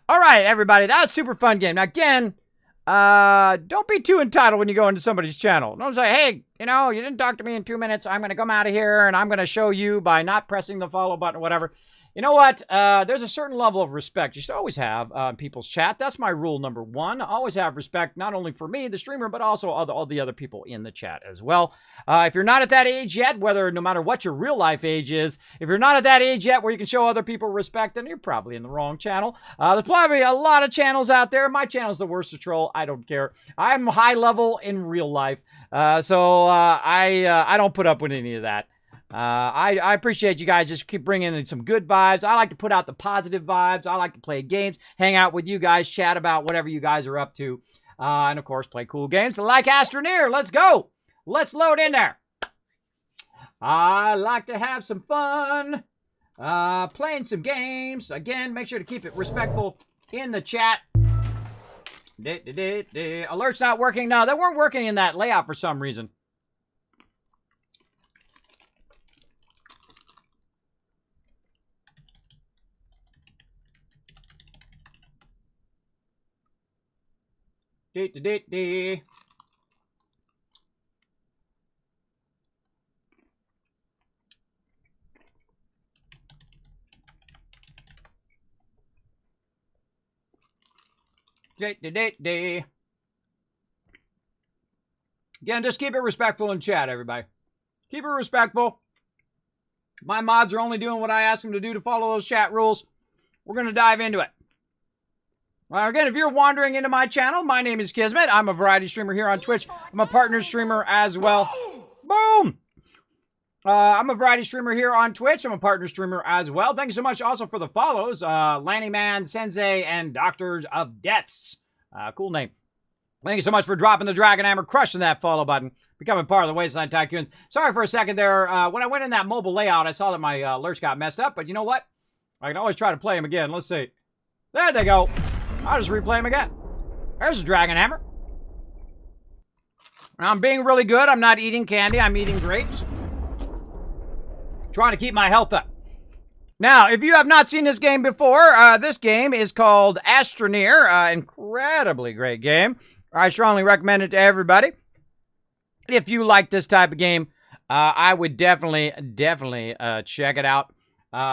All right, everybody, that was a super fun game. Now, again, don't be too entitled when you go into somebody's channel. Don't say, hey, you know, you didn't talk to me in 2 minutes. I'm going to come out of here, and I'm going to show you by not pressing the follow button or whatever. You know what? There's a certain level of respect you should always have in people's chat. That's my rule number one. Always have respect, not only for me, the streamer, but also all the other people in the chat as well. If you're not at that age yet, no matter what your real life age is, if you're not at that age yet where you can show other people respect, then you're probably in the wrong channel. There's probably a lot of channels out there. My channel's the worst to troll. I don't care. I'm high level in real life, so I don't put up with any of that. I appreciate you guys just keep bringing in some good vibes. I like to put out the positive vibes. I like to play games, hang out with you guys, chat about whatever you guys are up to, and of course play cool games like Astroneer. Let's go. Let's load in there. I like to have some fun playing some games. Again, make sure to keep it respectful in the chat. Alert's not working. No, they weren't working in that layout for some reason. Again, just keep it respectful in chat, everybody. Keep it respectful. My mods are only doing what I ask them to do to follow those chat rules. We're going to dive into it. Again, if you're wandering into my channel, my name is Kismet. I'm a variety streamer here on Twitch. I'm a partner streamer as well. Boom! I'm a variety streamer here on Twitch. I'm a partner streamer as well. Thank you so much also for the follows. Lanny Man, Sensei, and Doctors of Deaths. Cool name. Thank you so much for dropping the Dragon Hammer, crushing that follow button, becoming part of the Wasteland Tycoons. Sorry for a second there. When I went in that mobile layout, I saw that my alerts got messed up. But you know what? I can always try to play them again. Let's see. There they go. I'll just replay them again. There's a Dragon Hammer. I'm being really good. I'm not eating candy. I'm eating grapes. Trying to keep my health up. Now, if you have not seen this game before, this game is called Astroneer. Incredibly great game. I strongly recommend it to everybody. If you like this type of game, I would definitely check it out.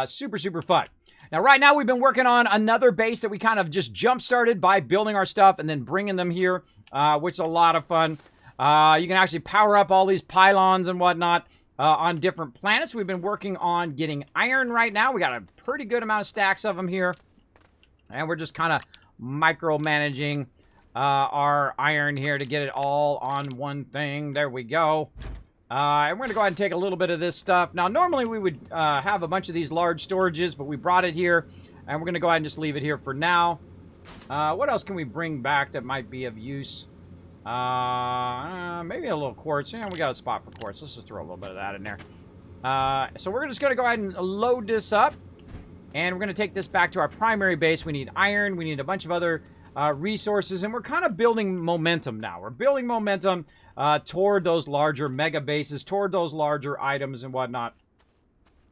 Super, super fun. Now, right now, we've been working on another base that we kind of just jump-started by building our stuff and then bringing them here, which is a lot of fun. You can actually power up all these pylons and whatnot on different planets. We've been working on getting iron right now. We got a pretty good amount of stacks of them here. And we're just kind of micromanaging our iron here to get it all on one thing. There we go. And we're going to go ahead and take a little bit of this stuff. Now, normally we would have a bunch of these large storages, but we brought it here. And we're going to go ahead and just leave it here for now. What else can we bring back that might be of use? Maybe a little quartz. Yeah, we got a spot for quartz. Let's just throw a little bit of that in there. So we're just going to go ahead and load this up. And we're going to take this back to our primary base. We need iron. We need a bunch of other resources. And we're kind of building momentum now. We're building momentum toward those larger mega bases, toward those larger items and whatnot.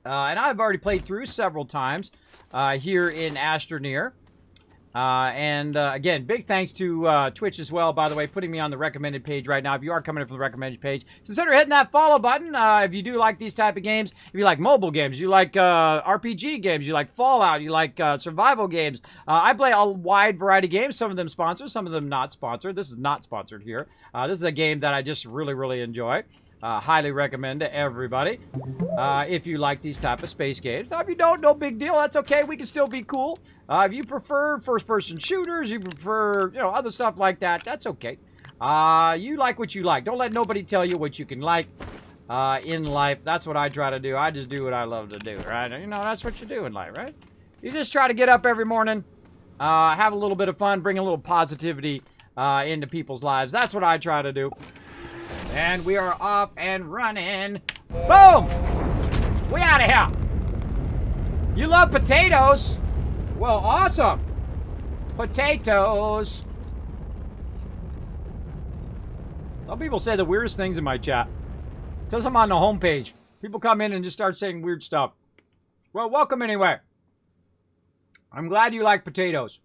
And I've already played through several times here in Astroneer. Again, big thanks to Twitch as well, by the way, putting me on the recommended page right now. If you are coming in from the recommended page, consider hitting that follow button. If you do like these type of games, if you like mobile games, you like RPG games, you like Fallout, you like survival games. I play a wide variety of games, some of them sponsored, some of them not sponsored. This is not sponsored here. This is a game that I just really, really enjoy. Highly recommend to everybody if you like these type of space games. Now, if you don't, no big deal. That's okay. We can still be cool. If you prefer first-person shooters, you prefer, other stuff like that, that's okay. You like what you like. Don't let nobody tell you what you can like in life. That's what I try to do. I just do what I love to do, right? That's what you do in life, right? You just try to get up every morning, have a little bit of fun, bring a little positivity into people's lives. That's what I try to do. And we are off and running. Boom! We out of here. You love potatoes? Well, awesome. Potatoes. Some people say the weirdest things in my chat. Because I'm on the homepage. People come in and just start saying weird stuff. Well, welcome anyway. I'm glad you like potatoes.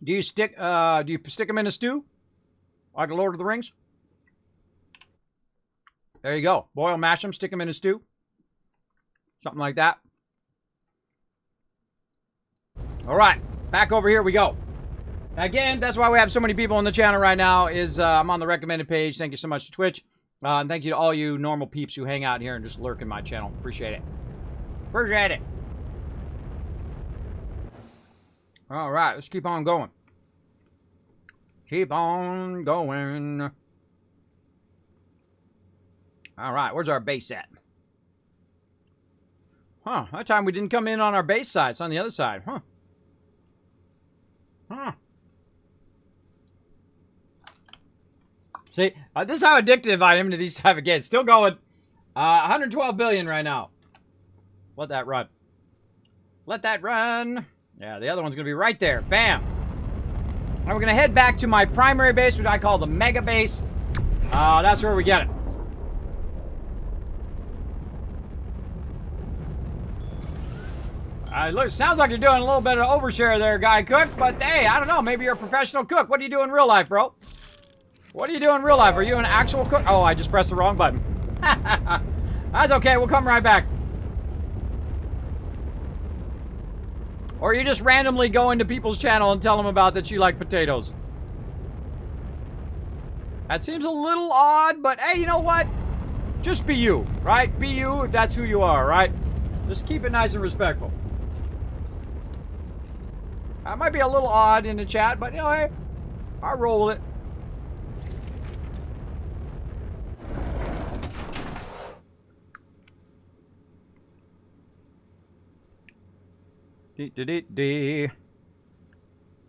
Do you stick them in a stew? Like the Lord of the Rings? There you go. Boil, mash them, stick them in a stew. Something like that. All right, back over here we go. Again, that's why we have so many people on the channel right now, is I'm on the recommended page. Thank you so much to Twitch. And thank you to all you normal peeps who hang out here and just lurk in my channel. Appreciate it. Appreciate it. All right, let's keep on going. Keep on going. All right, where's our base at? Huh, that time we didn't come in on our base side. It's on the other side. Huh. Huh. See, this is how addictive I am to these type of games. Still going. 112 billion right now. Let that run. Let that run. Yeah, the other one's going to be right there. Bam. Now we're going to head back to my primary base, which I call the Mega Base. That's where we get it. Look, sounds like you're doing a little bit of overshare there, Guy Cook. But hey, I don't know. Maybe you're a professional cook. What do you do in real life, bro? What do you do in real life? Are you an actual cook? Oh, I just pressed the wrong button. That's okay. We'll come right back. Or you just randomly go into people's channel and tell them about that you like potatoes. That seems a little odd, but hey, you know what? Just be you, right? Be you if that's who you are, right? Just keep it nice and respectful. That might be a little odd in the chat, but you know, hey, I'll roll with it.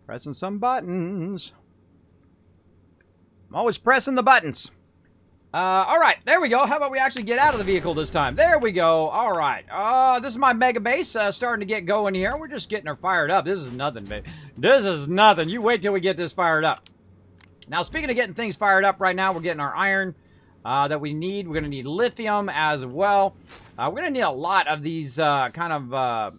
Pressing some buttons. I'm always pressing the buttons. All right, there we go. How about we actually get out of the vehicle this time? There we go. All right. This is my Mega Base starting to get going here. We're just getting her fired up. This is nothing, babe. This is nothing. You wait till we get this fired up. Now, speaking of getting things fired up right now, we're getting our iron that we need. We're going to need lithium as well. We're going to need a lot of these kind of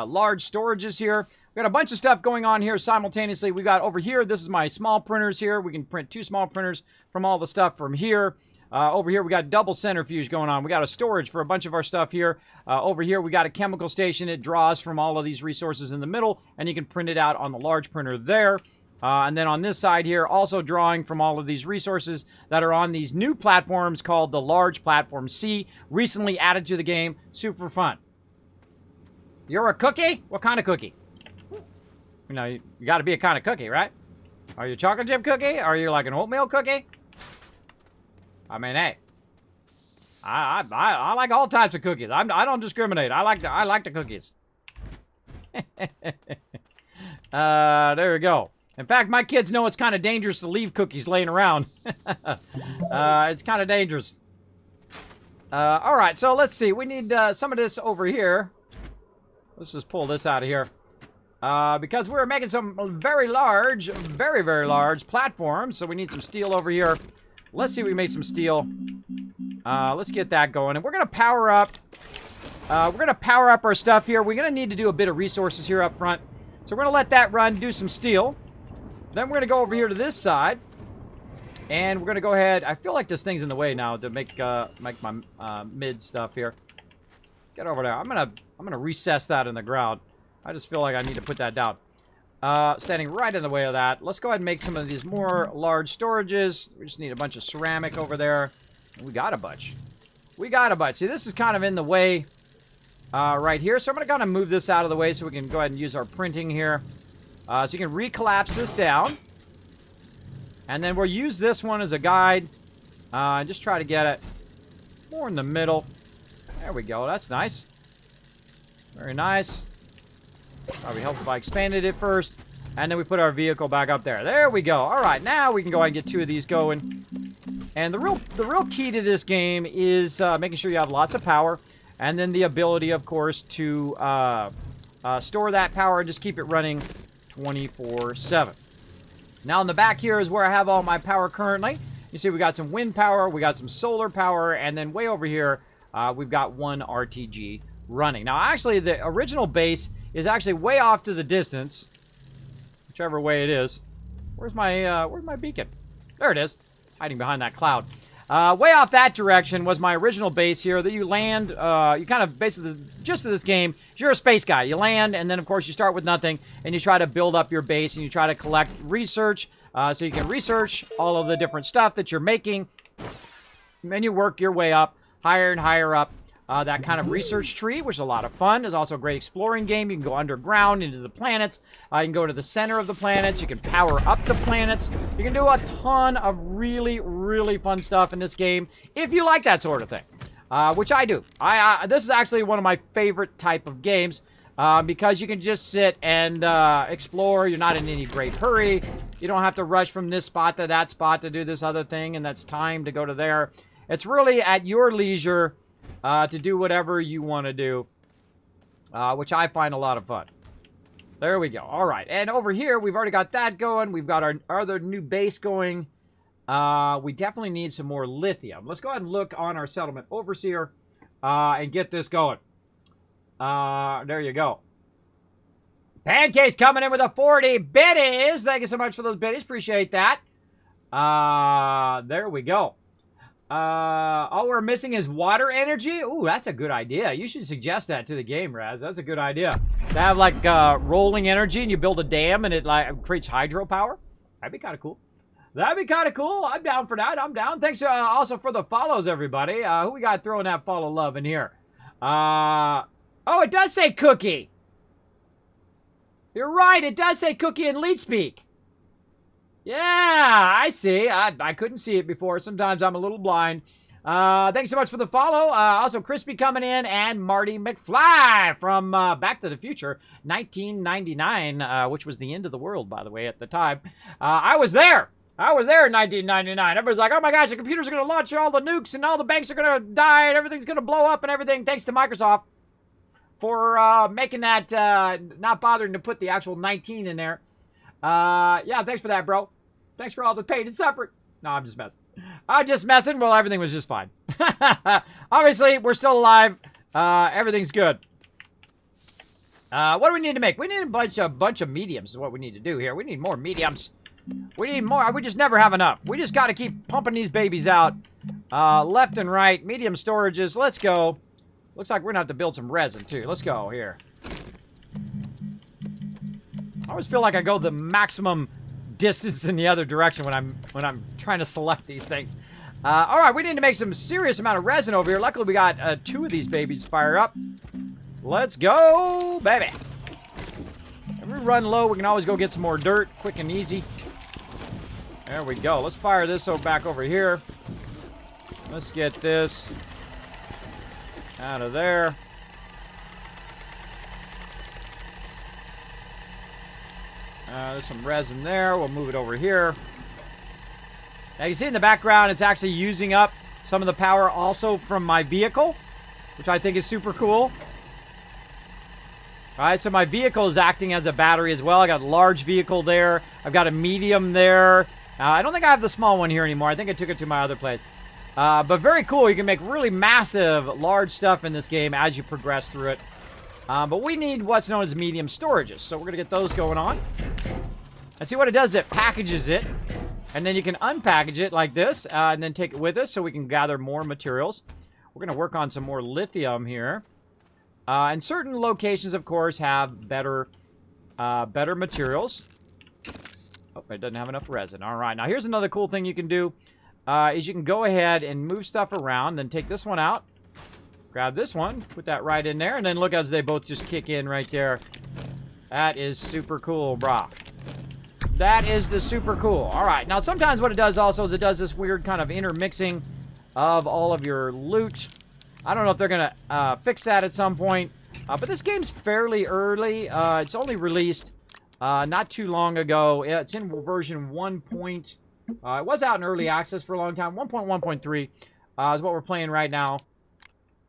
large storages here. We got a bunch of stuff going on here simultaneously. We got over here, this is my small printers here. We can print 2 small printers from all the stuff from here. Over here, we got double centrifuge going on. We got a storage for a bunch of our stuff here. Over here, we got a chemical station. It draws from all of these resources in the middle, and you can print it out on the large printer there. And then on this side here, also drawing from all of these resources that are on these new platforms called the Large Platform C, recently added to the game. Super fun. You're a cookie? What kind of cookie? You know, you got to be a kind of cookie, right? Are you a chocolate chip cookie? Are you like an oatmeal cookie? I mean, hey, I like all types of cookies. I don't discriminate. I like the cookies. There we go. In fact, my kids know it's kind of dangerous to leave cookies laying around. It's kind of dangerous. All right, so let's see. We need some of this over here. Let's just pull this out of here. Because we're making some very large platforms, so we need some steel over here. Let's see if we can make some steel. Let's get that going. And we're going to power up. Our stuff here. We're going to need to do a bit of resources here up front. So we're going to let that run, do some steel. Then we're going to go over here to this side. And we're going to go ahead. I feel like this thing's in the way now to make my mid stuff here. Get over there. I'm gonna recess that in the ground. I just feel like I need to put that down. Standing right in the way of that. Let's go ahead and make some of these more large storages. We just need a bunch of ceramic over there. We got a bunch. We got a bunch. See, this is kind of in the way right here. So I'm going to kind of move this out of the way so we can go ahead and use our printing here. So you can recollapse this down. And then we'll use this one as a guide. And just try to get it more in the middle. There we go. That's nice. Very nice. Probably help if I expanded it first. And then we put our vehicle back up there. There we go. All right, now we can go ahead and get 2 of these going. And the real key to this game is making sure you have lots of power. And then the ability, of course, to store that power and just keep it running 24/7. Now, in the back here is where I have all my power currently. You see we got some wind power, we got some solar power, and then way over here, we've got 1 RTG running. Now, actually, the original base is actually way off to the distance, whichever way it is. Where's my beacon? There it is, hiding behind that cloud. Way off that direction was my original base here that you land. You kind of, basically, the gist of this game, you're a space guy. You land, and then, of course, you start with nothing, and you try to build up your base, and you try to collect research, so you can research all of the different stuff that you're making, and then you work your way up, higher and higher up. That kind of research tree, which is a lot of fun. It's also a great exploring game. You can go underground into the planets. You can go to the center of the planets. You can power up the planets. You can do a ton of really, really fun stuff in this game if you like that sort of thing, which I do. This is actually one of my favorite type of games because you can just sit and explore. You're not in any great hurry. You don't have to rush from this spot to that spot to do this other thing, and that's time to go to there. It's really at your leisure to do whatever you want to do, which I find a lot of fun. There we go. All right. And over here, we've already got that going. We've got our other new base going. We definitely need some more lithium. Let's go ahead and look on our settlement overseer and get this going. There you go. Pancake's coming in with a 40 biddies. Thank you so much for those biddies. Appreciate that. There we go. All we're missing is water energy. Ooh, that's a good idea. You should suggest that to the game, Raz. That's a good idea. To have, like, rolling energy, and you build a dam, and it, like, creates hydropower. That'd be kind of cool. That'd be kind of cool. I'm down for that. I'm down. Thanks also for the follows, everybody. Who we got throwing that follow love in here? Oh, it does say Cookie. You're right. It does say Cookie in Lead Speak. Yeah, I see. I couldn't see it before. Sometimes I'm a little blind. Thanks so much for the follow. Also, Crispy coming in, and Marty McFly from Back to the Future, 1999, which was the end of the world, by the way, at the time. I was there. I was there in 1999. Everybody's like, oh my gosh, the computers are going to launch all the nukes, and all the banks are going to die, and everything's going to blow up and everything. Thanks to Microsoft for making that, not bothering to put the actual 19 in there. Yeah, thanks for that, bro. Thanks for all the pain and suffering. No, I'm just messing. I'm just messing. Well, everything was just fine. Obviously, we're still alive. Everything's good. What do we need to make? We need a bunch of mediums is what we need to do here. We need more mediums. We need more. We just never have enough. We just got to keep pumping these babies out. Left and right. Medium storages. Let's go. Looks like we're going to have to build some resin, too. Let's go here. I always feel like I go the maximum distance in the other direction when I'm trying to select these things. All right, we need to make some serious amount of resin over here. Luckily, we got 2 of these babies fired up. Let's go, baby. If we run low, we can always go get some more dirt, quick and easy. There we go. Let's fire this back over here. Let's get this out of there. There's some resin there. We'll move it over here. Now, you see in the background, it's actually using up some of the power also from my vehicle, which I think is super cool. All right, so my vehicle is acting as a battery as well. I got a large vehicle there. I've got a medium there. I don't think I have the small one here anymore. I think I took it to my other place. But very cool. You can make really massive, large stuff in this game as you progress through it. But we need what's known as medium storages. So we're going to get those going on. And see what it does, it packages it. And then you can unpackage it like this. And then take it with us so we can gather more materials. We're going to work on some more lithium here. And certain locations, of course, have better materials. Oh, it doesn't have enough resin. All right. Now, here's another cool thing you can do. Is you can go ahead and move stuff around. Then take this one out. Grab this one, put that right in there, and then look as they both just kick in right there. That is super cool, brah. That is the super cool. All right, now sometimes what it does also is it does this weird kind of intermixing of all of your loot. I don't know if they're going to fix that at some point, but this game's fairly early. It's only released not too long ago. It's in version 1. It was out in early access for a long time. 1.1.3 is what we're playing right now.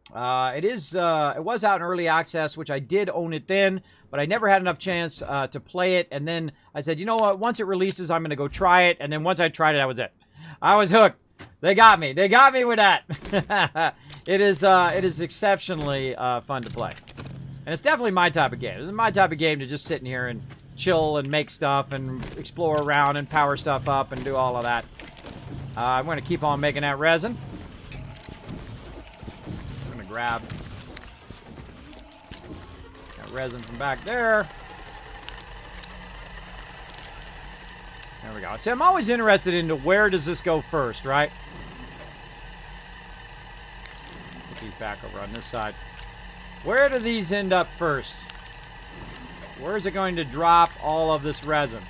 It was out in early access, which I did own it then, but I never had enough chance to play it. And then I said, you know what? Once it releases, I'm going to go try it. And then once I tried it, that was it. I was hooked. They got me. They got me with that. It is exceptionally fun to play. And it's definitely my type of game. This is my type of game to just sit in here and chill and make stuff and explore around and power stuff up and do all of that. I'm going to keep on making that resin. I'm going to grab that resin from back there. There we go. See, I'm always interested into where does this go first, right? Put these back over on this side. Where do these end up first? Where is it going to drop all of this resin?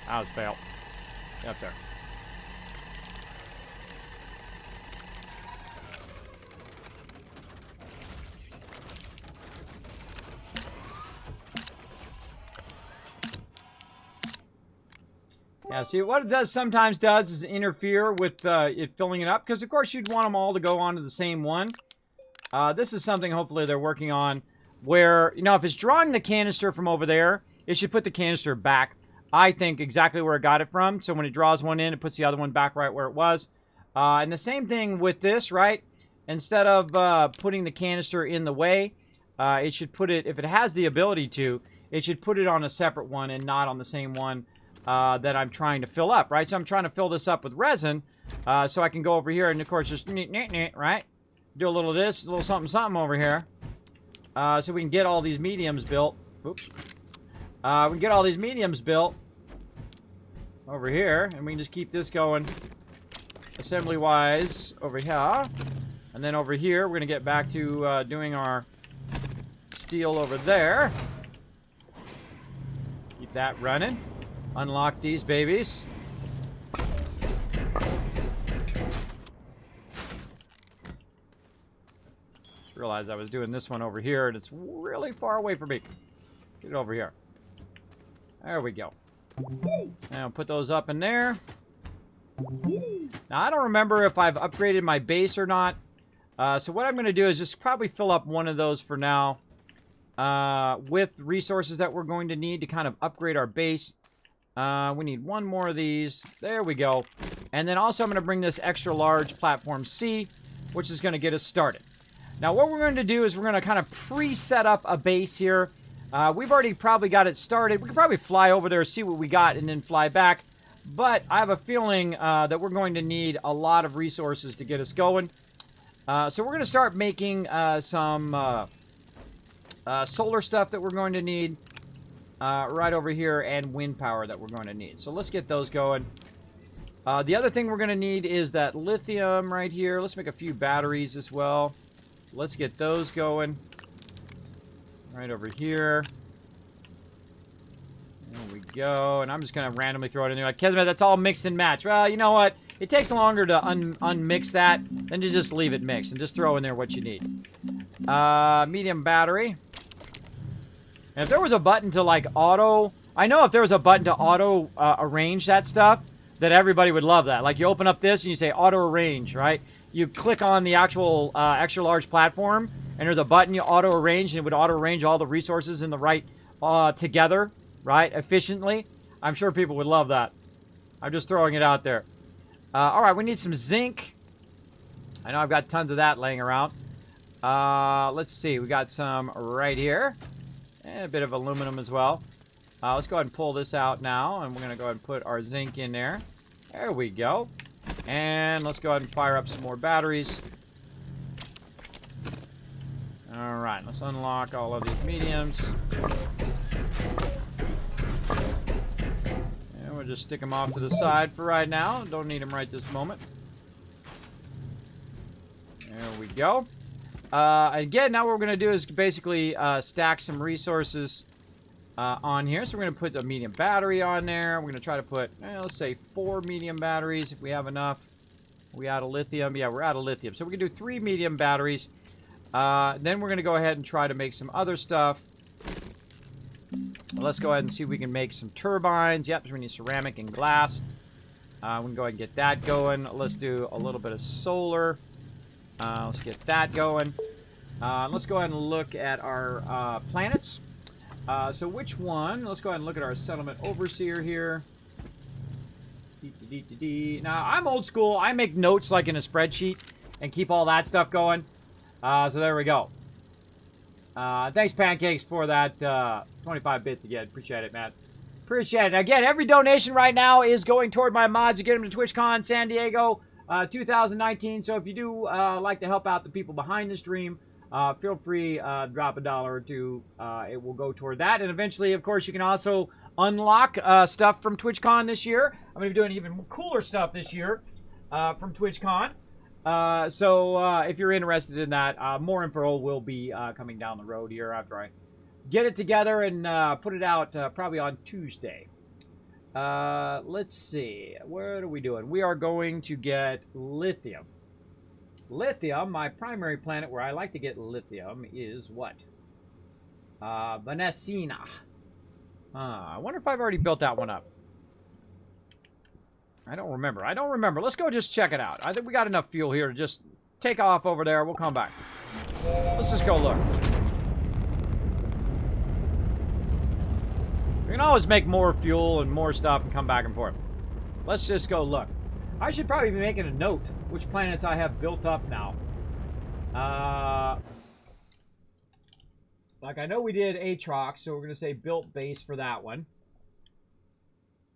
That was failed. Get up there. Yeah, see, what it does sometimes does is interfere with it filling it up, because of course you'd want them all to go onto the same one. This is something hopefully they're working on where, you know, if it's drawing the canister from over there, it should put the canister back, I think, exactly where it got it from. So when it draws one in, it puts the other one back right where it was. And the same thing with this, right? Instead of putting the canister in the way, it should put it, if it has the ability to, it should put it on a separate one and not on the same one that I'm trying to fill up, right? So I'm trying to fill this up with resin so I can go over here and, of course, just right? Do a little of this, a little something over here so we can get all these mediums built. Oops. We can get all these mediums built over here, and we can just keep this going assembly-wise over here. And then over here, we're going to get back to doing our steel over there. Keep that running. Unlock these babies. Just realized I was doing this one over here, and it's really far away from me. Get it over here. There we go. And I'll put those up in there. Now, I don't remember if I've upgraded my base or not. So what I'm going to do is just probably fill up one of those for now with resources that we're going to need to kind of upgrade our base. We need one more of these. There we go. And then also I'm going to bring this extra large platform C, which is going to get us started. Now what we're going to do is we're going to kind of pre-set up a base here. We've already probably got it started. We could probably fly over there, see what we got, and then fly back. But I have a feeling that we're going to need a lot of resources to get us going. So we're going to start making some solar stuff that we're going to need. Right over here, and wind power that we're going to need. So let's get those going. The other thing we're going to need is that lithium right here. Let's make a few batteries as well. Let's get those going. Right over here. There we go. And I'm just going to randomly throw it in there. Like, Kismet, that's all mixed and matched. Well, you know what? It takes longer to unmix that than to just leave it mixed and just throw in there what you need. Medium battery. And if there was a button to, like, auto... I know if there was a button to auto arrange that stuff, that everybody would love that. Like, you open up this and you say auto arrange, right? You click on the actual extra large platform, and there's a button you auto arrange, and it would auto arrange all the resources in the right together, right? Efficiently. I'm sure people would love that. I'm just throwing it out there. All right, we need some zinc. I know I've got tons of that laying around. Let's see. We got some right here. And a bit of aluminum as well. Let's go ahead and pull this out now. And we're going to go ahead and put our zinc in there. There we go. And let's go ahead and fire up some more batteries. Alright, let's unlock all of these mediums. And we'll just stick them off to the side for right now. Don't need them right this moment. There we go. Again, now what we're going to do is basically stack some resources on here. So we're going to put a medium battery on there. We're going to try to put, let's say, 4 medium batteries if we have enough. We out of lithium? Yeah, we're out of lithium. So we can do 3 medium batteries. Then we're going to go ahead and try to make some other stuff. Let's go ahead and see if we can make some turbines. Yep, so we need ceramic and glass. We can go ahead and get that going. Let's do a little bit of solar. Let's get that going. Let's go ahead and look at our planets. So which one? Let's go ahead and look at our settlement overseer here. Now, I'm old school. I make notes like in a spreadsheet and keep all that stuff going. So there we go. Thanks, Pancakes, for that 25 bits again. Appreciate it, Matt. Appreciate it. Again, every donation right now is going toward my mods to get them to TwitchCon San Diego 2019. So if you do like to help out the people behind the stream, feel free to drop $1 or $2. It will go toward that. And eventually, of course, you can also unlock stuff from TwitchCon this year. I'm going to be doing even cooler stuff this year from TwitchCon. So if you're interested in that, more info will be coming down the road here after I get it together and put it out probably on Tuesday. Let's see. What are we doing? We are going to get lithium. Lithium, my primary planet where I like to get lithium is what? Venesina. I wonder if I've already built that one up. I don't remember. I don't remember. Let's go just check it out. I think we got enough fuel here to just take off over there. We'll come back. Let's just go look. We can always make more fuel and more stuff and come back and forth. Let's just go look. I should probably be making a note which planets I have built up now. Like I know we did Atrox, so we're going to say built base for that one.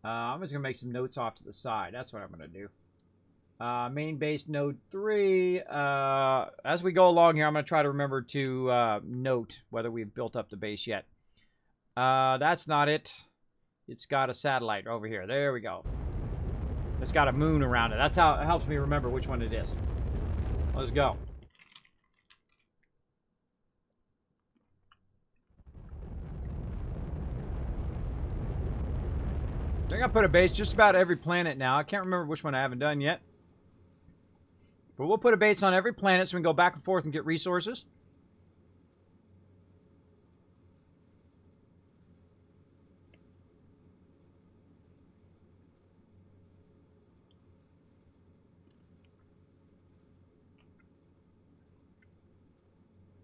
I'm just going to make some notes off to the side. That's what I'm going to do. Main base node 3. As we go along here, I'm going to try to remember to note whether we've built up the base yet. That's not it. It's got a satellite over here. There we go. It's got a moon around it. That's how it helps me remember which one it is. Let's go. I think I put a base just about every planet now. I can't remember which one I haven't done yet. But we'll put a base on every planet so we can go back and forth and get resources.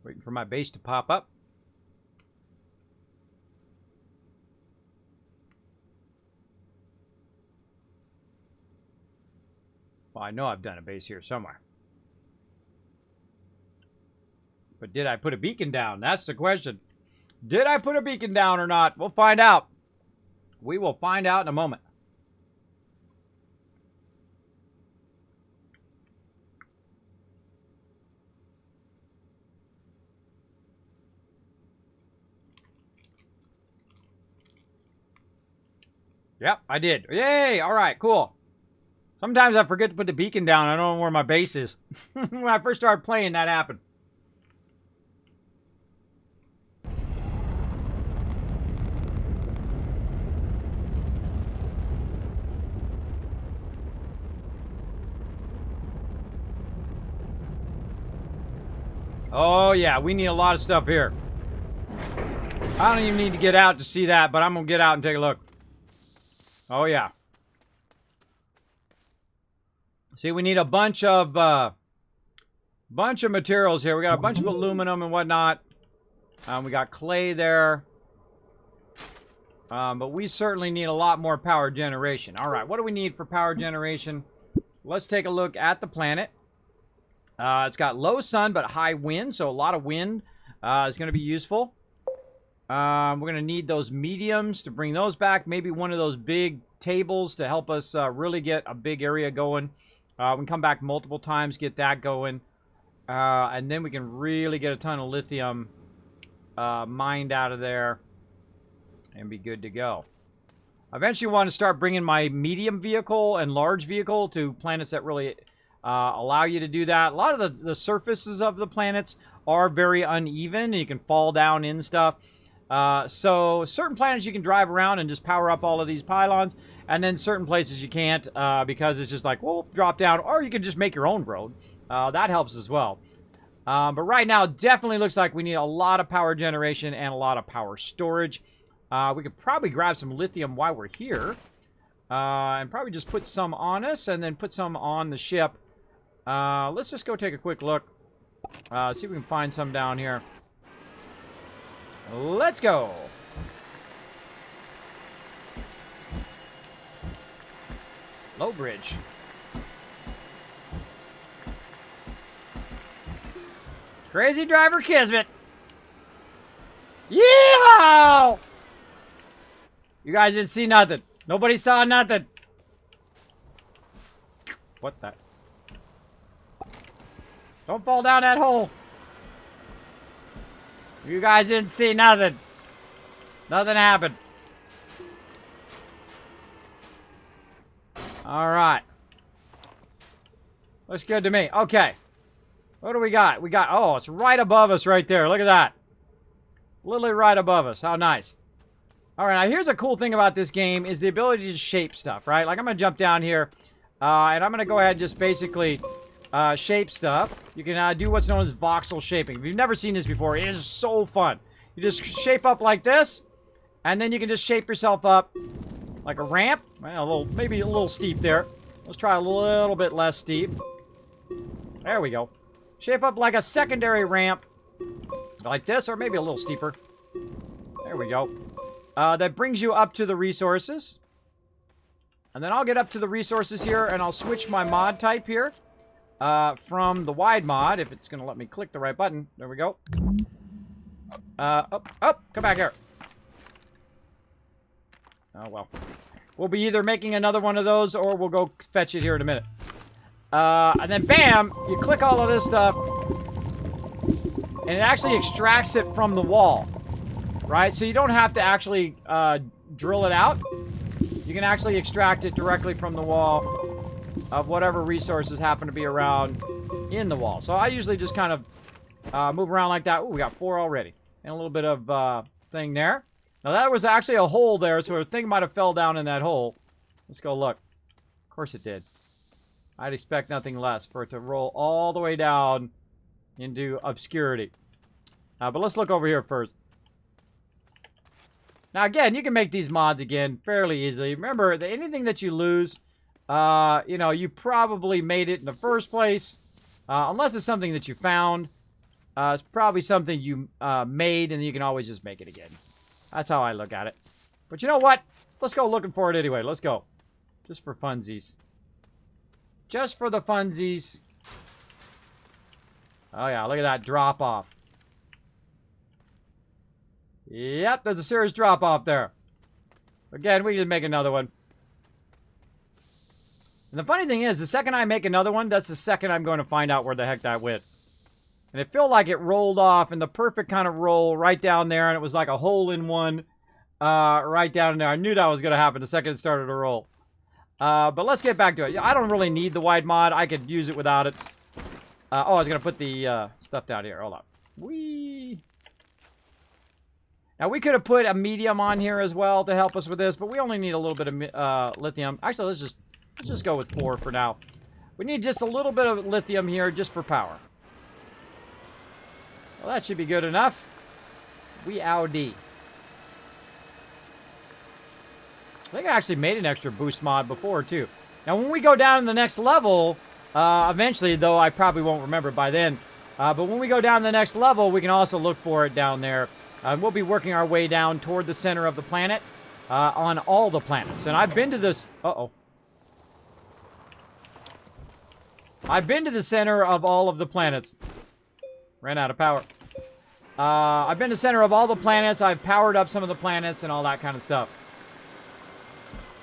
Waiting for my base to pop up. Well, I know I've done a base here somewhere. But did I put a beacon down? That's the question. Did I put a beacon down or not? We'll find out. We will find out in a moment. Yep, I did. Yay! All right, cool. Sometimes I forget to put the beacon down. I don't know where my base is. When I first started playing, that happened. Oh, yeah, we need a lot of stuff here. I don't even need to get out to see that, but I'm going to get out and take a look. Oh, yeah. See, we need a bunch of materials here. We got a bunch of aluminum and whatnot. We got clay there. But we certainly need a lot more power generation. All right, what do we need for power generation? Let's take a look at the planet. It's got low sun but high wind, so a lot of wind is going to be useful. We're going to need those mediums to bring those back. Maybe one of those big tables to help us really get a big area going. We can come back multiple times, get that going. And then we can really get a ton of lithium mined out of there and be good to go. I eventually want to start bringing my medium vehicle and large vehicle to planets that really allow you to do that. A lot of the surfaces of the planets are very uneven, and you can fall down in stuff. So certain planets you can drive around and just power up all of these pylons, and then certain places you can't because it's just like, well, drop down, or you can just make your own road. That helps as well. But right now, definitely looks like we need a lot of power generation and a lot of power storage. We could probably grab some lithium while we're here, and probably just put some on us and then put some on the ship. Let's just go take a quick look. See if we can find some down here. Let's go. Low bridge. Crazy driver Kismet. Yeehaw! You guys didn't see nothing. Nobody saw nothing. What the? Don't fall down that hole. You guys didn't see nothing. Nothing happened. Alright. Looks good to me. Okay. What do we got? We got, oh, it's right above us right there. Look at that. Literally right above us. How nice. Alright, now here's a cool thing about this game is the ability to shape stuff, right? Like I'm going to jump down here. And I'm going to go ahead and just basically shape stuff. You can do what's known as voxel shaping. If you've never seen this before, it is so fun. You just shape up like this. And then you can just shape yourself up like a ramp. Well, a little, maybe a little steep there. Let's try a little bit less steep. There we go. Shape up like a secondary ramp. Like this, or maybe a little steeper. There we go. That brings you up to the resources. And then I'll get up to the resources here, and I'll switch my mod type here. From the wide mod, if it's going to let me click the right button. There we go. Come back here. Oh, well. We'll be either making another one of those, or we'll go fetch it here in a minute. And then, bam, you click all of this stuff, and it actually extracts it from the wall, right? So you don't have to actually drill it out. You can actually extract it directly from the wall of whatever resources happen to be around in the wall. So I usually just kind of move around like that. Ooh, we got 4 already. And a little bit of thing there. Now that was actually a hole there, so a thing might have fell down in that hole. Let's go look. Of course it did. I'd expect nothing less for it to roll all the way down into obscurity. But let's look over here first. Now again, you can make these mods again fairly easily. Remember, anything that you lose, you know, you probably made it in the first place. Unless it's something that you found. It's probably something you made, and you can always just make it again. That's how I look at it. But you know what? Let's go looking for it anyway. Let's go. Just for funsies. Just for the funsies. Oh yeah, look at that drop off. Yep, there's a serious drop off there. Again, we can make another one. And the funny thing is, the second I make another one, that's the second I'm going to find out where the heck that went. And it felt like it rolled off in the perfect kind of roll right down there, and it was like a hole-in-one right down there. I knew that was going to happen the second it started to roll. But let's get back to it. I don't really need the wide mod. I could use it without it. Oh, I was going to put the stuff down here. Hold on. Whee! Now, we could have put a medium on here as well to help us with this, but we only need a little bit of lithium. Actually, let's just go with 4 for now. We need just a little bit of lithium here just for power. Well, that should be good enough. We Audi. I think I actually made an extra boost mod before, too. Now, when we go down to the next level, eventually, though I probably won't remember by then, but when we go down to the next level, we can also look for it down there. We'll be working our way down toward the center of the planet on all the planets. And I've been to this... Uh-oh. I've been to the center of all of the planets. Ran out of power. I've been to the center of all the planets. I've powered up some of the planets and all that kind of stuff.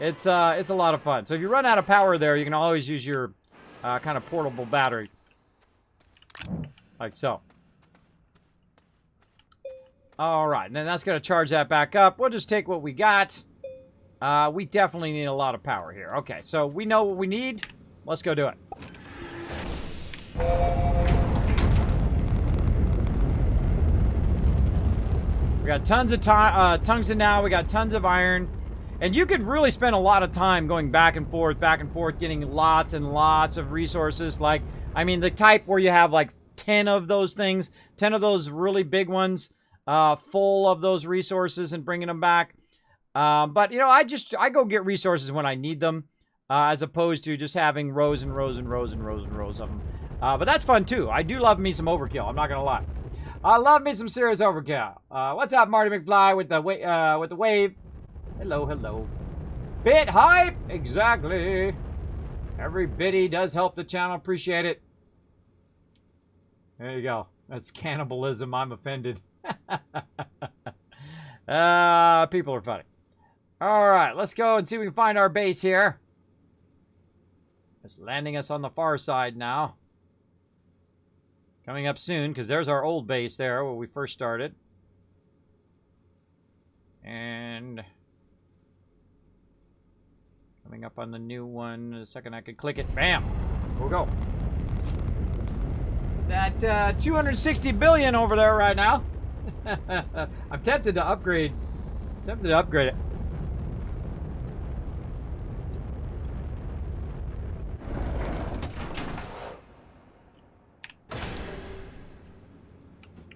It's a lot of fun. So if you run out of power there, you can always use your kind of portable battery. Like so. Alright, and then that's going to charge that back up. We'll just take what we got. We definitely need a lot of power here. Okay, so we know what we need. Let's go do it. We got tons of tungsten now. We got tons of iron. And you could really spend a lot of time going back and forth, getting lots and lots of resources. Like, I mean, the type where you have like 10 of those things, 10 of those really big ones, full of those resources and bringing them back. But, you know, I go get resources when I need them, as opposed to just having rows and rows and rows and rows and rows of them. But that's fun, too. I do love me some overkill. I'm not going to lie. I love me some serious overkill. What's up, Marty McFly with the wave? Hello, hello. Bit hype! Exactly. Every bitty does help the channel. Appreciate it. There you go. That's cannibalism. I'm offended. People are funny. All right, let's go and see if we can find our base here. It's landing us on the far side now. Coming up soon, because there's our old base there where we first started. And coming up on the new one. The second I could click it, bam! We'll go. It's at 260 billion over there right now. I'm tempted to upgrade. It.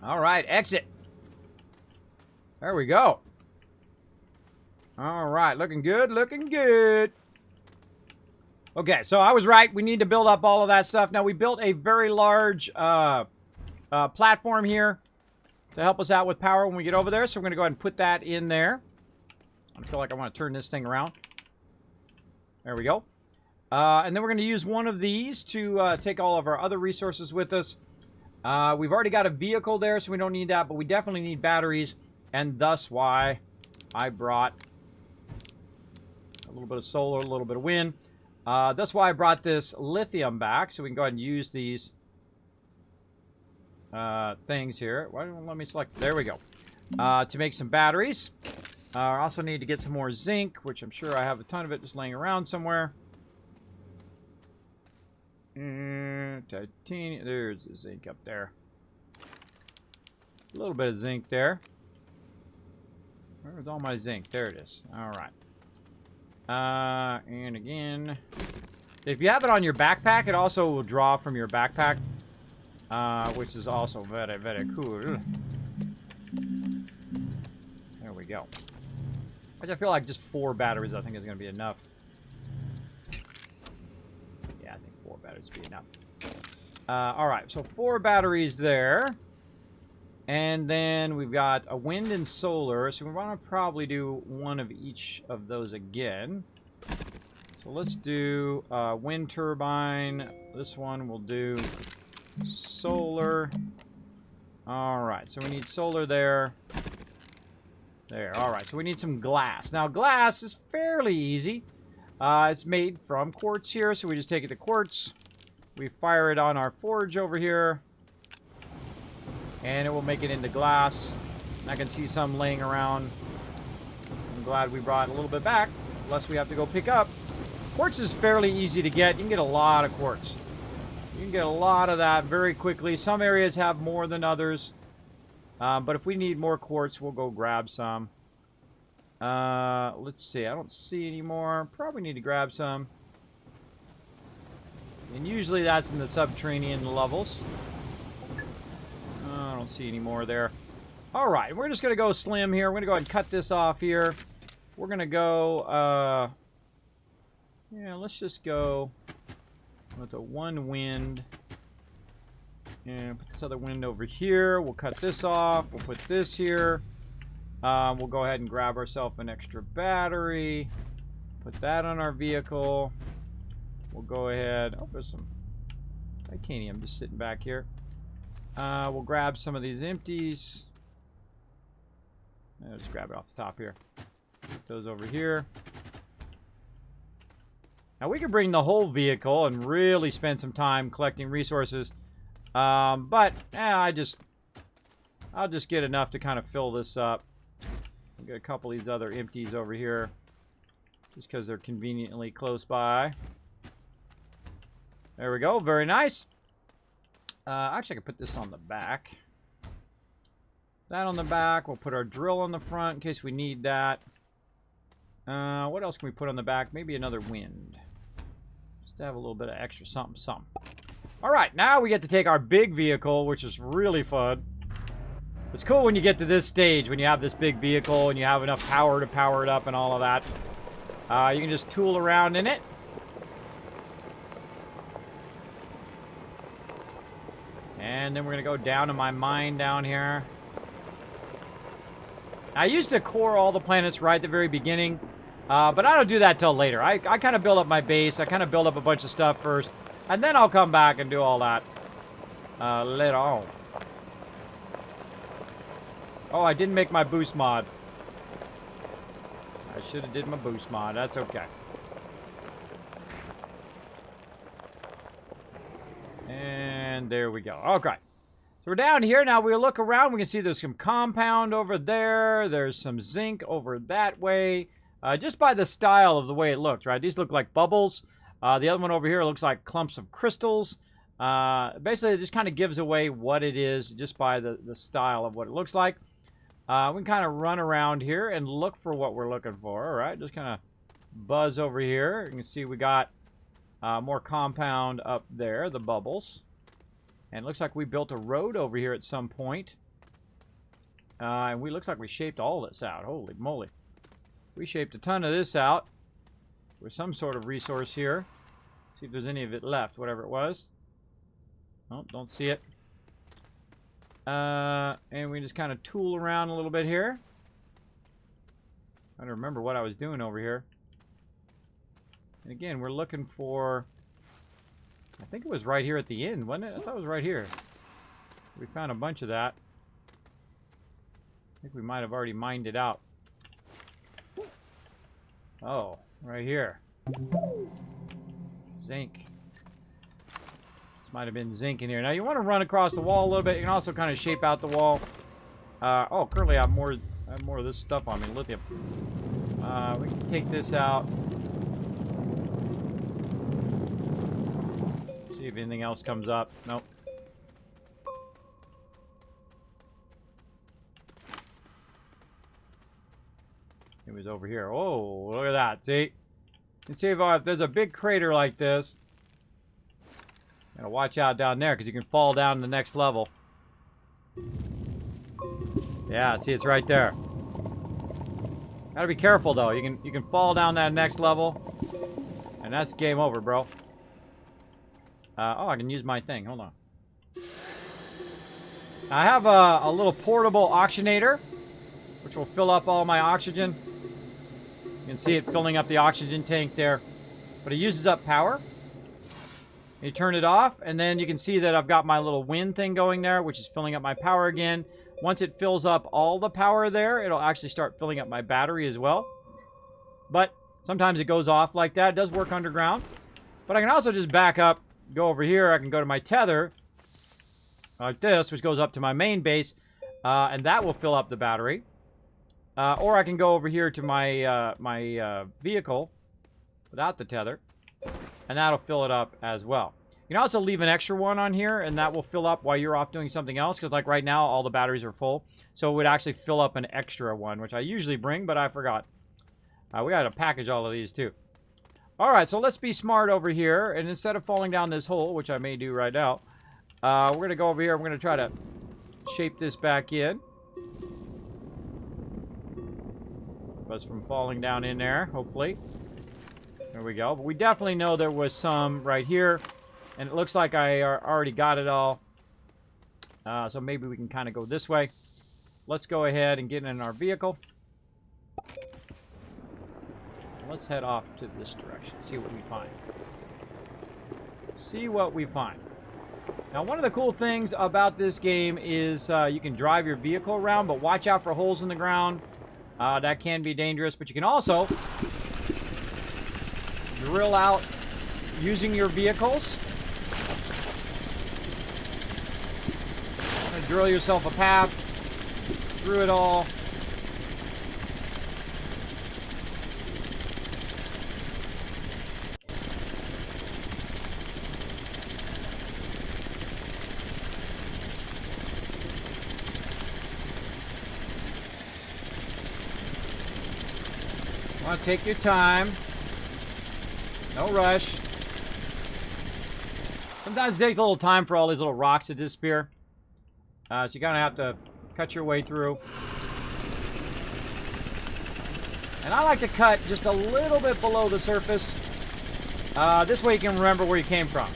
All right, exit. There we go. All right, looking good, looking good. Okay, so I was right. We need to build up all of that stuff. Now, we built a very large platform here to help us out with power when we get over there. So we're going to go ahead and put that in there. I feel like I want to turn this thing around. There we go. And then we're going to use one of these to take all of our other resources with us. We've already got a vehicle there, so we don't need that, but we definitely need batteries, and thus why I brought a little bit of solar, a little bit of wind. That's why I brought this lithium back, so we can go ahead and use these things here. Why don't let me select? There we go. To make some batteries. I also need to get some more zinc, which I'm sure I have a ton of it just laying around somewhere. Titanium. There's the zinc up there. A little bit of zinc there. Where's all my zinc? There it is. All right. And again, if you have it on your backpack, it also will draw from your backpack, which is also very, very cool. There we go. Which I feel like just 4 batteries, I think, is going to be enough. Yeah, I think 4 batteries would be enough. All right, so 4 batteries there. And then we've got a wind and solar, so we want to probably do one of each of those again. So let's do wind turbine. This one will do solar. All right, so we need solar there. There, all right, so we need some glass. Now, glass is fairly easy. It's made from quartz here, so we just take it to quartz. We fire it on our forge over here. And it will make it into glass. I can see some laying around. I'm glad we brought a little bit back, lest we have to go pick up. Quartz is fairly easy to get. You can get a lot of quartz. You can get a lot of that very quickly. Some areas have more than others. But if we need more quartz, we'll go grab some. Let's see. I don't see any more. Probably need to grab some. And usually that's in the subterranean levels. I don't see any more there. All right, we're just going to go slim here. We're going to go ahead and cut this off here. We're going to go, yeah, let's just go with a 1 wind. And put this other wind over here. We'll cut this off. We'll put this here. We'll go ahead and grab ourselves an extra battery. Put that on our vehicle. We'll go ahead. Oh, there's some titanium just sitting back here. We'll grab some of these empties. Let's grab it off the top here. Put those over here. Now we could bring the whole vehicle and really spend some time collecting resources. But I'll just get enough to kind of fill this up. I'll get a couple of these other empties over here, just because they're conveniently close by. There we go. Very nice. Actually, I can put this on the back. That on the back. We'll put our drill on the front in case we need that. What else can we put on the back? Maybe another wind. Just to have a little bit of extra something, something. All right, now we get to take our big vehicle, which is really fun. It's cool when you get to this stage, when you have this big vehicle and you have enough power to power it up and all of that. You can just tool around in it. And then we're going to go down to my mine down here. I used to core all the planets right at the very beginning. But I don't do that till later. I kind of build up my base. I kind of build up a bunch of stuff first. And then I'll come back and do all that later on. Oh, I didn't make my boost mod. I should have did my boost mod. That's okay. And there we go. Okay. So we're down here. Now we look around. We can see there's some compound over there. There's some zinc over that way. Just by the style of the way it looks, right? These look like bubbles. The other one over here looks like clumps of crystals. Basically, it just kind of gives away what it is just by the style of what it looks like. We can kind of run around here and look for what we're looking for. All right, just kind of buzz over here. You can see we got more compound up there, the bubbles. And it looks like we built a road over here at some point. And looks like we shaped all this out. Holy moly. We shaped a ton of this out with some sort of resource here. See if there's any of it left, whatever it was. Oh, don't see it. And we just kind of tool around a little bit here. I don't remember what I was doing over here. And again, we're looking for... I think it was right here at the end, wasn't it? I thought it was right here. We found a bunch of that. I think we might have already mined it out. Oh, right here. Zinc. This might have been zinc in here. Now you want to run across the wall a little bit. You can also kind of shape out the wall. Oh, currently I have more of this stuff on me, lithium. We can take this out. See if anything else comes up. Nope. It was over here. Oh, look at that. See? You can see if there's a big crater like this. Gotta watch out down there because you can fall down to the next level. Yeah, see, it's right there. Gotta be careful though. You can fall down that next level, and that's game over, bro. Oh, I can use my thing. Hold on. I have a little portable oxygenator, which will fill up all my oxygen. You can see it filling up the oxygen tank there. But it uses up power. You turn it off, and then you can see that I've got my little wind thing going there, which is filling up my power again. Once it fills up all the power there, it'll actually start filling up my battery as well. But sometimes it goes off like that. It does work underground. But I can also just back up, go over here. I can go to my tether, like this, which goes up to my main base, and that will fill up the battery. Or I can go over here to my vehicle without the tether, and that'll fill it up as well. You can also leave an extra one on here, and that will fill up while you're off doing something else, because like right now, all the batteries are full. So it would actually fill up an extra one, which I usually bring, but I forgot. We got to package all of these too. All right, so let's be smart over here, and instead of falling down this hole, which I may do right now, we're going to go over here. We're going to try to shape this back in. Us from falling down in there, hopefully. There we go. But we definitely know there was some right here, and it looks like I already got it all. So maybe we can kind of go this way. Let's go ahead and get in our vehicle. Let's head off to this direction, see what we find. See what we find. Now, one of the cool things about this game is you can drive your vehicle around, but watch out for holes in the ground. That can be dangerous, but you can also drill out using your vehicles. Drill yourself a path through it all. Take your time. No rush. Sometimes it takes a little time for all these little rocks to disappear. So you're going to have to cut your way through. And I like to cut just a little bit below the surface. This way you can remember where you came from.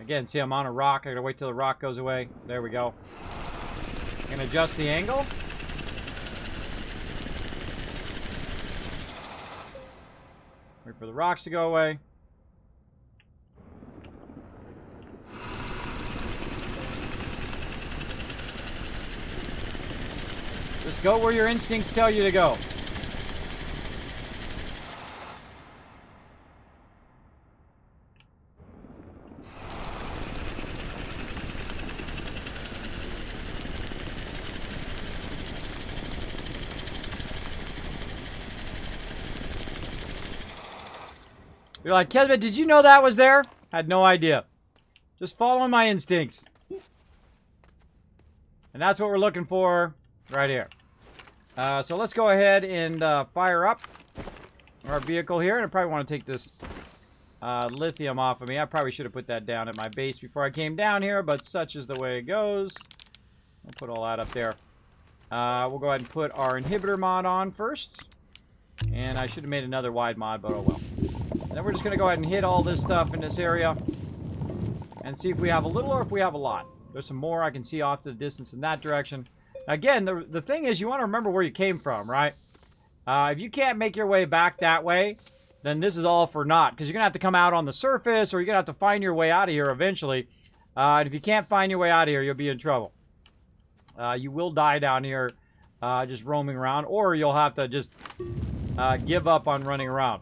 Again, see, I'm on a rock. I gotta wait till the rock goes away. There we go. I'm gonna adjust the angle. Wait for the rocks to go away. Just go where your instincts tell you to go. You're like, Kismet, did you know that was there? Had no idea. Just following my instincts. And that's what we're looking for right here. So let's go ahead and fire up our vehicle here. And I probably want to take this lithium off of me. I probably should have put that down at my base before I came down here, but such is the way it goes. I'll put all that up there. We'll go ahead and put our inhibitor mod on first. And I should have made another wide mod, but oh well. And then we're just going to go ahead and hit all this stuff in this area. And see if we have a little or if we have a lot. There's some more I can see off to the distance in that direction. Again, the thing is you want to remember where you came from, right? If you can't make your way back that way, then this is all for naught. Because you're going to have to come out on the surface or you're going to have to find your way out of here eventually. And if you can't find your way out of here, you'll be in trouble. You will die down here just roaming around. Or you'll have to just give up on running around.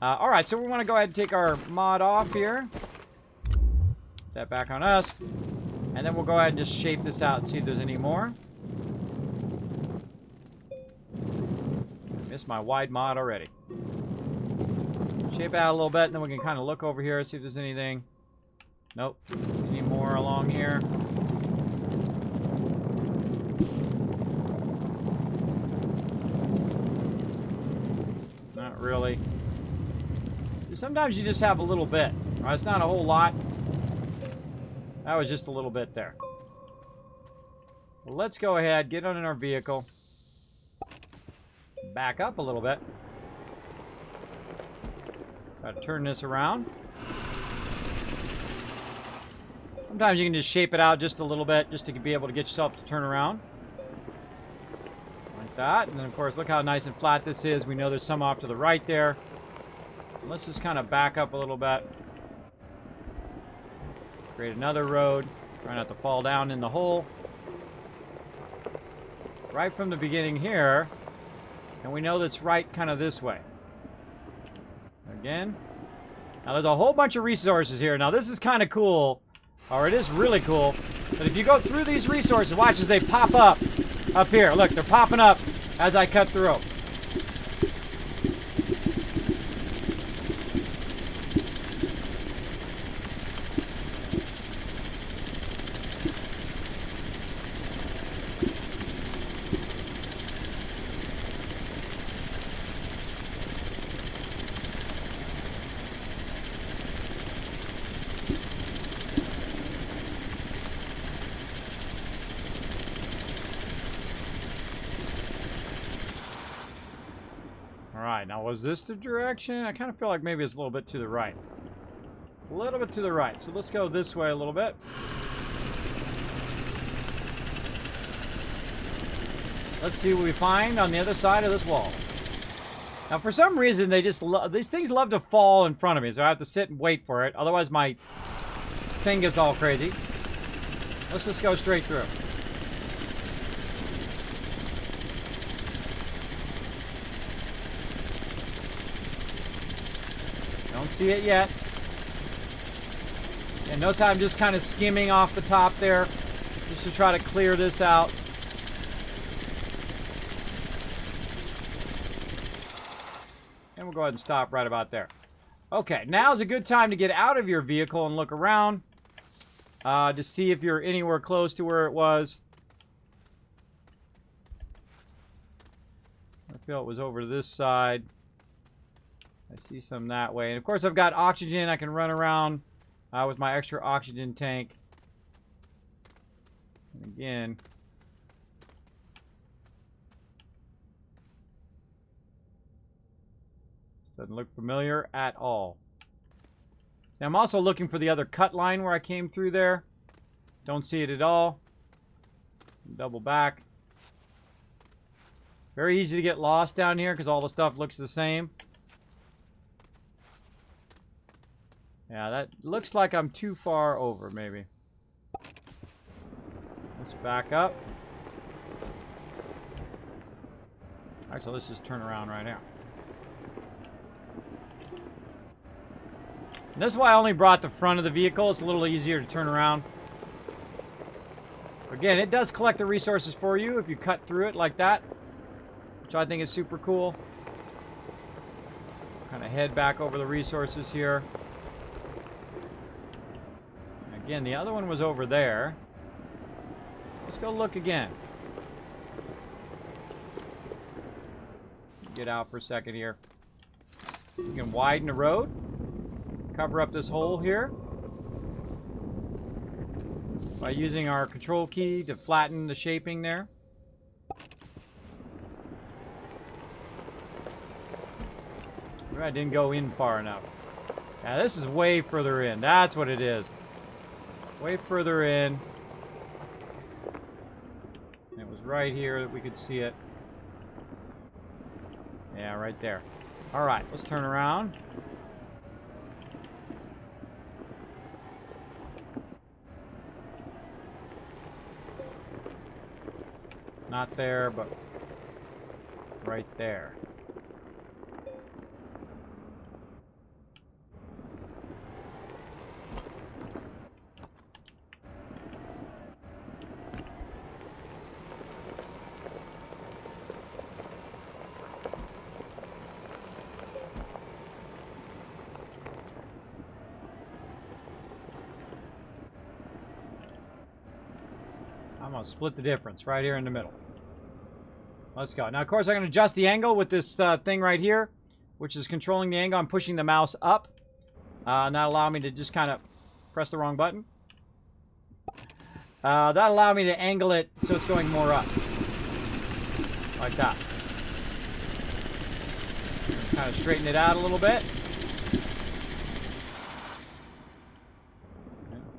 Alright, so we want to go ahead and take our mod off here. Put that back on us. And then we'll go ahead and just shape this out and see if there's any more. I missed my wide mod already. Shape it out a little bit, and then we can kind of look over here and see if there's anything. Nope. Any more along here? Not really. Sometimes you just have a little bit. Right? It's not a whole lot. That was just a little bit there. Well, let's go ahead, get on in our vehicle. Back up a little bit. Try to turn this around. Sometimes you can just shape it out just a little bit just to be able to get yourself to turn around. Like that. And then, of course, look how nice and flat this is. We know there's some off to the right there. So let's just kind of back up a little bit. Create another road. Try not to fall down in the hole. Right from the beginning here. And we know that's right kind of this way. Again. Now there's a whole bunch of resources here. Now this is kind of cool. Or it is really cool. But if you go through these resources, watch as they pop up here. Look, they're popping up as I cut through. Alright, now was this the direction? I kind of feel like maybe it's a little bit to the right. A little bit to the right. So let's go this way a little bit. Let's see what we find on the other side of this wall. Now for some reason they just these things love to fall in front of me, so I have to sit and wait for it. Otherwise my thing gets all crazy. Let's just go straight through. Don't see it yet. And notice how I'm just kind of skimming off the top there, just to try to clear this out. And we'll go ahead and stop right about there. Okay, now's a good time to get out of your vehicle and look around to see if you're anywhere close to where it was. I feel it was over this side. I see some that way. And of course I've got oxygen. I can run around with my extra oxygen tank. And again. Doesn't look familiar at all. Now, I'm also looking for the other cut line where I came through there. Don't see it at all. Double back. Very easy to get lost down here because all the stuff looks the same. Yeah, that looks like I'm too far over, maybe. Let's back up. Alright, so let's just turn around right now. And this is why I only brought the front of the vehicle. It's a little easier to turn around. Again, it does collect the resources for you if you cut through it like that, which I think is super cool. Kind of head back over the resources here. Again, the other one was over there. Let's go look again. Get out for a second here. We can widen the road. Cover up this hole here. By using our control key to flatten the shaping there. Maybe I didn't go in far enough. Yeah, this is way further in. That's what it is. Way further in. It was right here that we could see it. Yeah, right there. Alright, let's turn around. Not there, but right there. I'm going to split the difference right here in the middle. Let's go. Now, of course, I'm going to adjust the angle with this thing right here, which is controlling the angle. I'm pushing the mouse up. Not allow me to just kind of press the wrong button. That'll allow me to angle it so it's going more up. Like that. Kind of straighten it out a little bit.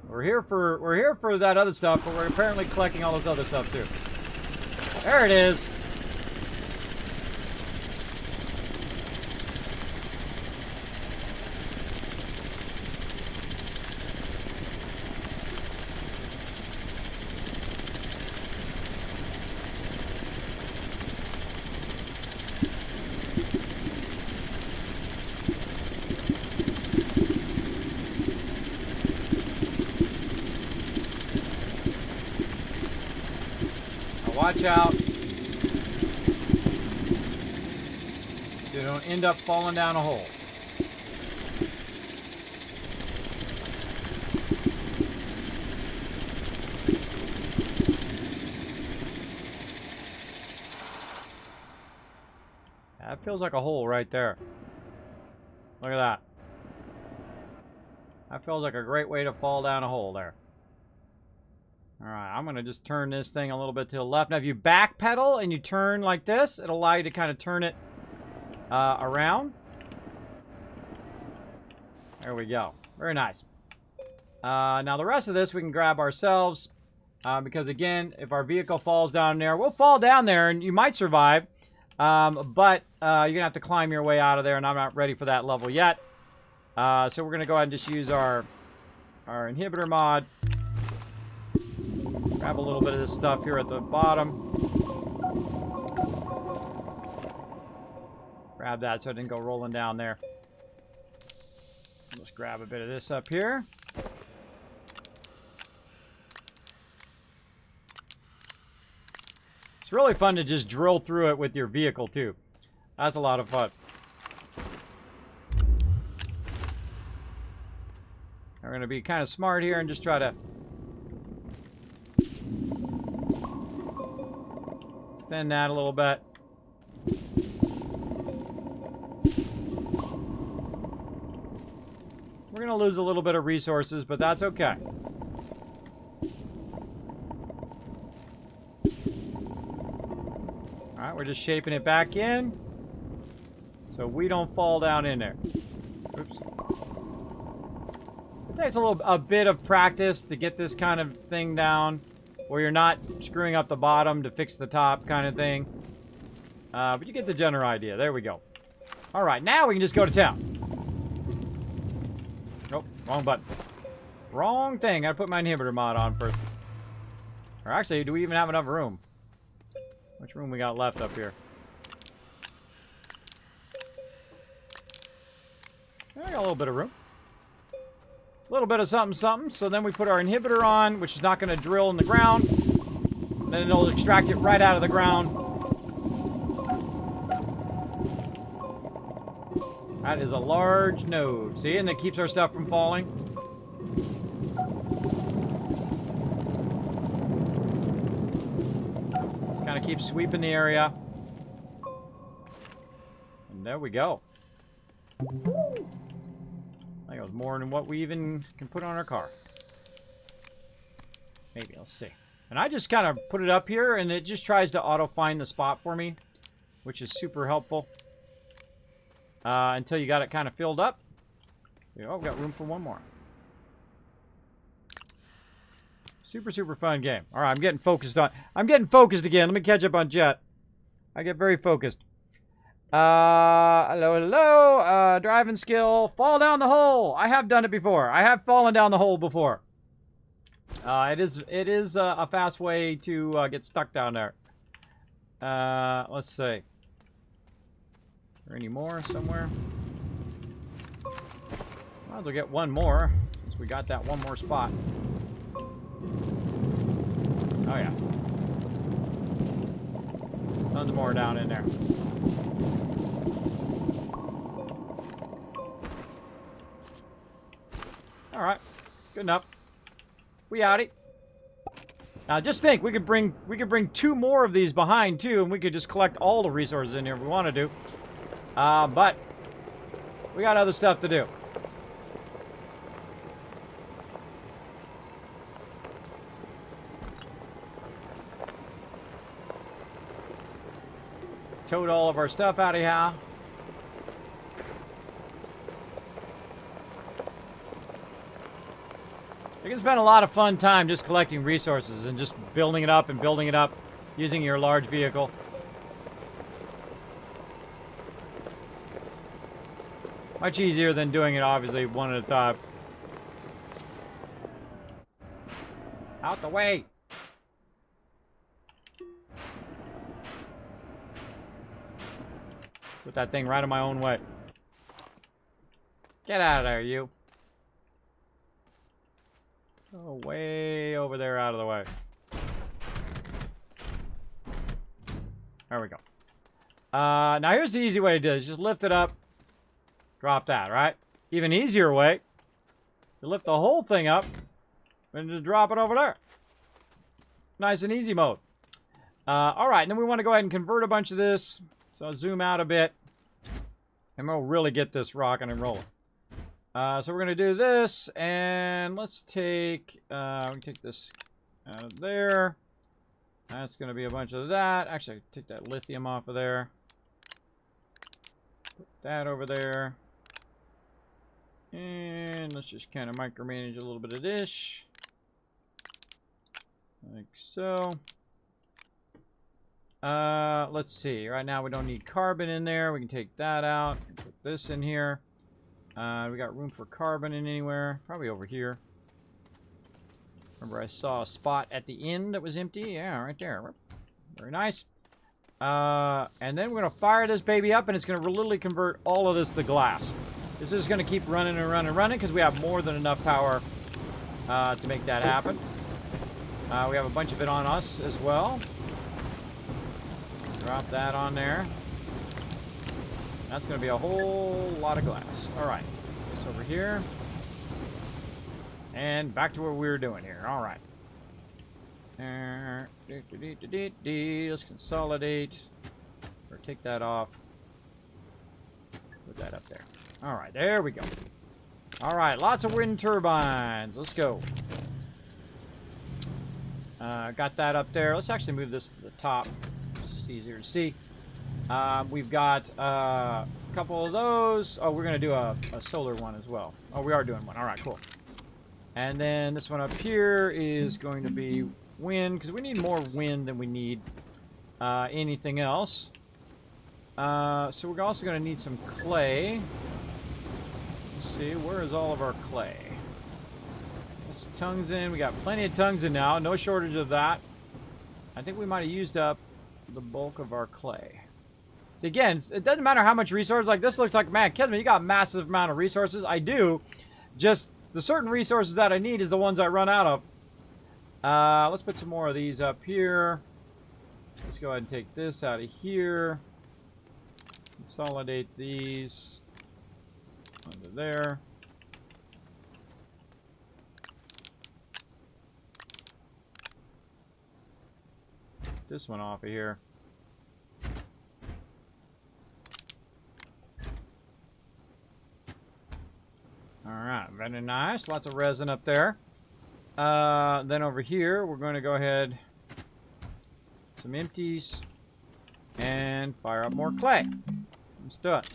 We're here for that other stuff, but we're apparently collecting all this other stuff too. There it is. Watch out. You don't end up falling down a hole. That feels like a hole right there. Look at that. That feels like a great way to fall down a hole there. Alright, I'm going to just turn this thing a little bit to the left. Now, if you backpedal and you turn like this, it'll allow you to kind of turn it around. There we go. Very nice. Now, the rest of this we can grab ourselves. Because, again, if our vehicle falls down there, we'll fall down there and you might survive. But you're going to have to climb your way out of there, and I'm not ready for that level yet. So we're going to go ahead and just use our inhibitor mod. Grab a little bit of this stuff here at the bottom. Grab that so it didn't go rolling down there. Let's grab a bit of this up here. It's really fun to just drill through it with your vehicle too. That's a lot of fun. We're going to be kind of smart here and just try to extend that a little bit. We're going to lose a little bit of resources, but that's okay. Alright, we're just shaping it back in so we don't fall down in there. Oops. It takes a bit of practice to get this kind of thing down, where you're not screwing up the bottom to fix the top kind of thing. But you get the general idea. There we go. All right, now we can just go to town. Oh, wrong button. Wrong thing. Gotta put my inhibitor mod on first. Or actually, do we even have enough room? Which room we got left up here? Yeah, I got a little bit of room. A little bit of something, something. So then we put our inhibitor on, which is not going to drill in the ground. Then it'll extract it right out of the ground. That is a large node. See? And it keeps our stuff from falling. Just kind of keep sweeping the area. And there we go. I think it was more than what we even can put on our car. Maybe, let's see. And I just kind of put it up here, and it just tries to auto-find the spot for me, which is super helpful. Until you got it kind of filled up. Oh, we've got room for one more. Super, super fun game. All right, I'm getting focused again. Let me catch up on Jet. I get very focused. Hello, hello. Driving skill. Fall down the hole. I have done it before. I have fallen down the hole before. It is a fast way to get stuck down there. Let's see. Is there any more somewhere? Might as well get one more, since we got that one more spot. Oh yeah. Tons more down in there. Alright. Good enough. We outie. Now just think, we could bring 2 more of these behind too, and we could just collect all the resources in here if we want to do. But we got other stuff to do. Towed all of our stuff out of here. You can spend a lot of fun time just collecting resources and just building it up and building it up using your large vehicle. Much easier than doing it, obviously, one at a time. Out the way! Put that thing right in my own way. Get out of there, you. Oh, way over there, out of the way. There we go. Now here's the easy way to do this. Just lift it up. Drop that, right? Even easier way. You lift the whole thing up. And just drop it over there. Nice and easy mode. Alright, and then we want to go ahead and convert a bunch of this. So I'll zoom out a bit. And we'll really get this rocking and rolling. So we're going to do this. And let's take... we can take this out of there. That's going to be a bunch of that. Actually, take that lithium off of there. Put that over there. And let's just kind of micromanage a little bit of this. Like so. Let's see. Right now we don't need carbon in there. We can take that out. Put this in here. We got room for carbon in anywhere. Probably over here. Remember I saw a spot at the end that was empty? Yeah, right there. Very nice. And then we're going to fire this baby up, and it's going to literally convert all of this to glass. This is going to keep running and running and running because we have more than enough power to make that happen. We have a bunch of it on us as well. Drop that on there. That's going to be a whole lot of glass. All right. This over here. And back to what we were doing here. All right. Let's consolidate. Or take that off. Put that up there. All right, there we go. All right, lots of wind turbines. Let's go. Got that up there. Let's actually move this to the top. It's easier to see. We've got a couple of those. Oh, we're going to do a solar one as well. Oh, we are doing one. All right, cool. And then this one up here is going to be wind, because we need more wind than we need anything else. So we're also going to need some clay. Let's see, where is all of our clay? That's tungsten. We got plenty of tungsten now. No shortage of that. I think we might have used up the bulk of our clay. So again, it doesn't matter how much resources. Like this looks like, man, Kismet, you got a massive amount of resources. I do. Just the certain resources that I need is the ones I run out of. Let's put some more of these up here. Let's go ahead and take this out of here. Consolidate these under there. This one off of here. Alright, very nice. Lots of resin up there. Then over here, we're going to go ahead, some empties, and fire up more clay. Let's do it.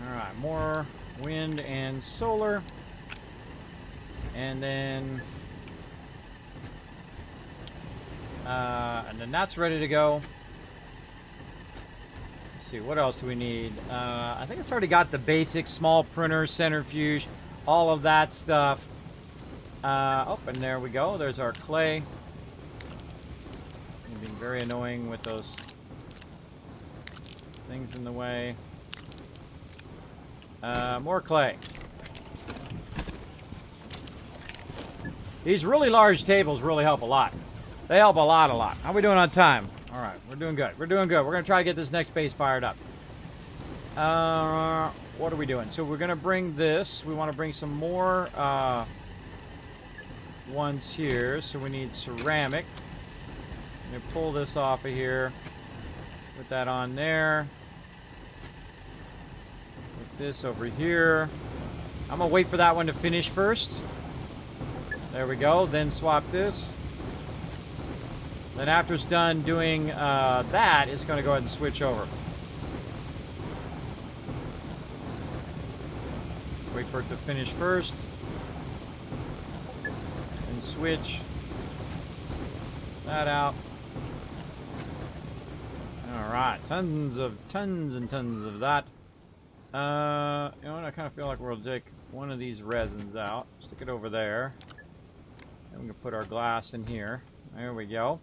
Alright, more wind and solar. And then that's ready to go. Let's see, what else do we need? I think it's already got the basic small printer, centrifuge, all of that stuff. Oh, and there we go. There's our clay. Being very annoying with those things in the way. More clay. These really large tables really help a lot. They help a lot. How are we doing on time? All right, we're doing good. We're doing good. We're going to try to get this next base fired up. What are we doing? So we're going to bring this. We want to bring some more ones here. So we need ceramic. I'm going to pull this off of here. Put that on there. Put this over here. I'm going to wait for that one to finish first. There we go. Then swap this. Then after it's done doing that, it's going to go ahead and switch over. Wait for it to finish first. And switch that out. Alright. Tons and tons of that. You know what? I kind of feel like we'll take one of these resins out. Stick it over there. And we can put our glass in here. There we go.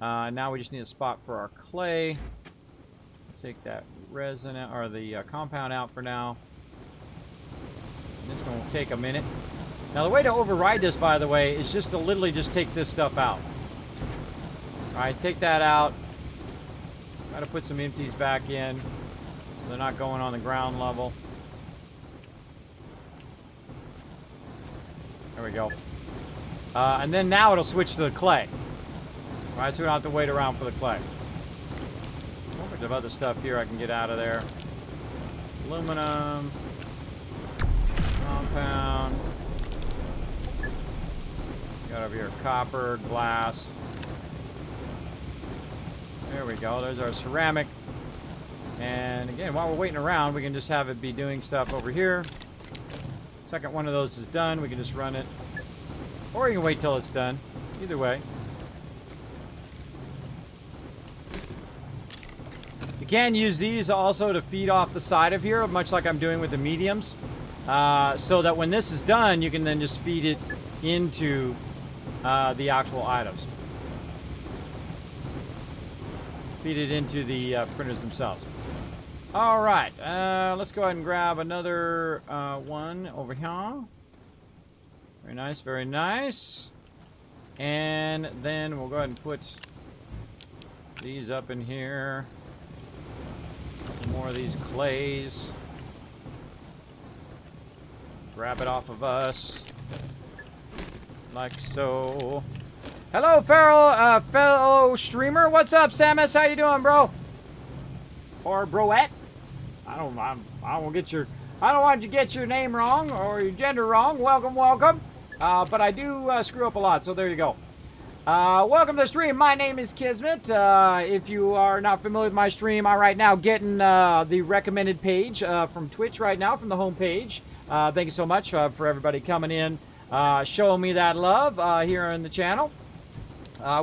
Now we just need a spot for our clay. Take that resin out, or the compound out for now. And it's going to take a minute. Now the way to override this, by the way, is just to literally just take this stuff out. Alright, take that out. Try to put some empties back in, so they're not going on the ground level. There we go. And then now it'll switch to the clay. Alright, so we don't have to wait around for the clay. A whole bunch of other stuff here I can get out of there. Aluminum. Compound. Got over here copper, glass. There we go, there's our ceramic. And again, while we're waiting around, we can just have it be doing stuff over here. Second one of those is done, we can just run it. Or you can wait till it's done. Either way. You can use these also to feed off the side of here, much like I'm doing with the mediums. So that when this is done, you can then just feed it into the actual items. Feed it into the printers themselves. Alright, let's go ahead and grab another one over here. Very nice, very nice. And then we'll go ahead and put these up in here. A couple more of these clays. Grab it off of us. Like so. Hello, fellow streamer. What's up, Samus? How you doing, bro? Or broette? I don't want you to get your name wrong or your gender wrong. Welcome, welcome. But I do screw up a lot, so there you go. Welcome to the stream. My name is Kismet. If you are not familiar with my stream, I'm right now getting the recommended page from Twitch right now, from the home page. Thank you so much for everybody coming in, showing me that love here on the channel.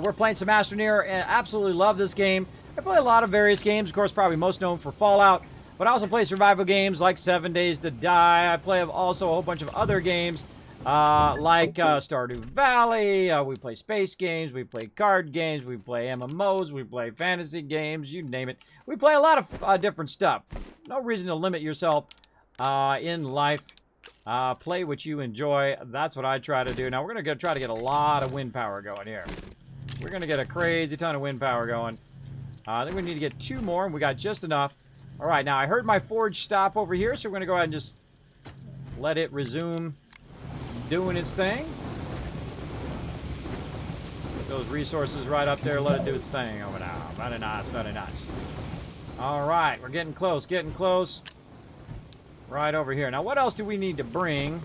We're playing some Astroneer, and absolutely love this game. I play a lot of various games, of course, probably most known for Fallout, but I also play survival games like 7 Days to Die. I play also a whole bunch of other games like Stardew Valley. We play space games, we play card games, we play MMOs, we play fantasy games, you name it. We play a lot of different stuff. No reason to limit yourself in life. Play what you enjoy. That's what I try to do. Now, we're going to try to get a lot of wind power going here. We're going to get a crazy ton of wind power going. I think we need to get 2 more, and we got just enough. All right, now I heard my forge stop over here, so we're going to go ahead and just let it resume doing its thing. Put those resources right up there, let it do its thing over now. Very nice, very nice. All right, we're getting close, getting close. Right over here. Now, what else do we need to bring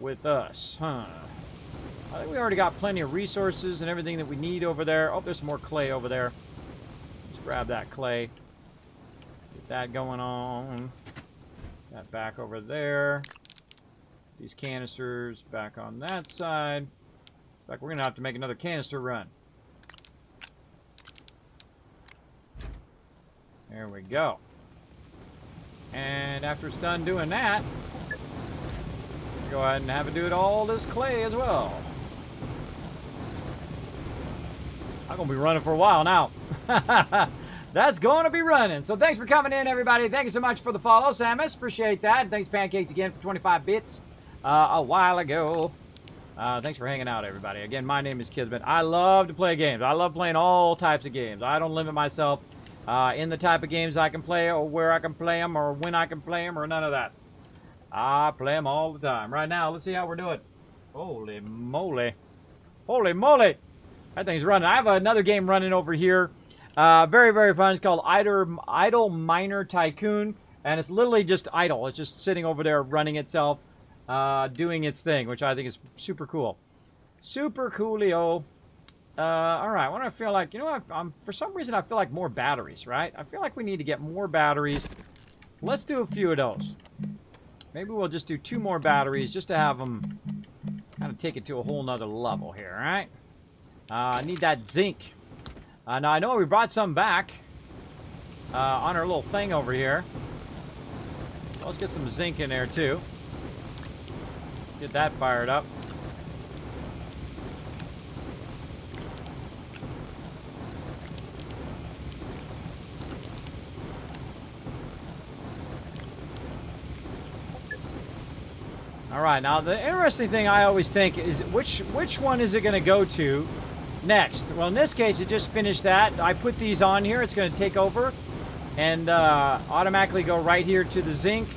with us? Huh? I think we already got plenty of resources and everything that we need over there. Oh, there's more clay over there. Let's grab that clay. Get that going on. That back over there. These canisters back on that side. Looks like we're going to have to make another canister run. There we go. And after it's done doing that, go ahead and have it do it all this clay as well. I'm going to be running for a while now. That's going to be running. So thanks for coming in, everybody. Thank you so much for the follow, Samus. Appreciate that. And thanks, Pancakes, again for 25 bits a while ago. Thanks for hanging out, everybody. Again, my name is Kismet. I love to play games. I love playing all types of games. I don't limit myself in the type of games I can play, or where I can play them, or when I can play them, or none of that. I play them all the time. Right now, let's see how we're doing. Holy moly. Holy moly. That thing's running. I have another game running over here. Very, very fun. It's called Idle Miner Tycoon. And it's literally just idle. It's just sitting over there running itself, doing its thing, which I think is super cool. Super coolio. All right, what do I feel like? You know what? For some reason, I feel like more batteries, right? I feel like we need to get more batteries. Let's do a few of those. Maybe we'll just do 2 more batteries just to have them kind of take it to a whole nother level here, all right? I need that zinc. Now, I know we brought some back on our little thing over here. Let's get some zinc in there, too. Get that fired up. All right, now the interesting thing I always think is which one is it going to go to next? Well, in this case, it just finished that. I put these on here. It's going to take over and automatically go right here to the zinc.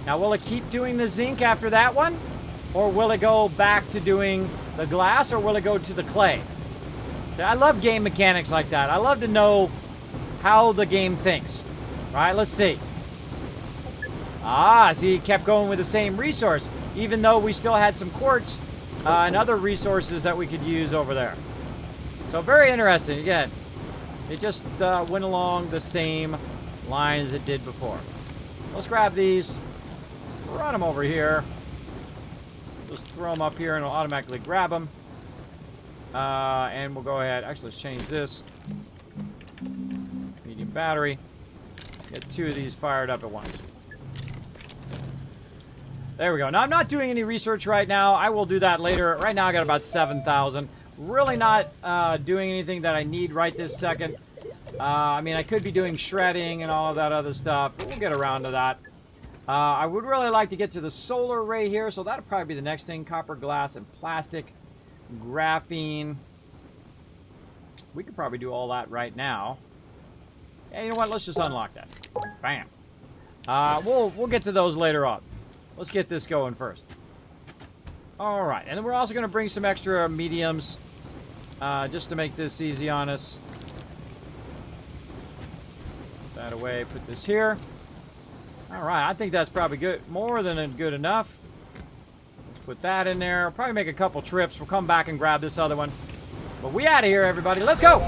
Now, will it keep doing the zinc after that one? Or will it go back to doing the glass, or will it go to the clay? I love game mechanics like that. I love to know how the game thinks. All right, let's see. Ah, see, it kept going with the same resource, even though we still had some quartz and other resources that we could use over there. So very interesting. Again, it just went along the same line as it did before. Let's grab these, run them over here. Just throw them up here and it'll automatically grab them. And we'll go ahead. Actually, let's change this. Medium battery. Get 2 of these fired up at once. There we go. Now, I'm not doing any research right now. I will do that later. Right now, I got about 7,000. Really not doing anything that I need right this second. I mean, I could be doing shredding and all of that other stuff, but we'll get around to that. I would really like to get to the solar array here, so that'll probably be the next thing. Copper, glass, and plastic. Graphene. We could probably do all that right now. Yeah, you know what? Let's just unlock that. Bam. We'll get to those later on. Let's get this going first. All right, and then we're also going to bring some extra mediums just to make this easy on us. Put that away, put this here. All right, I think that's probably good, more than good enough. Let's put that in there. I'll probably make a couple trips. We'll come back and grab this other one. But we out of here, everybody. Let's go!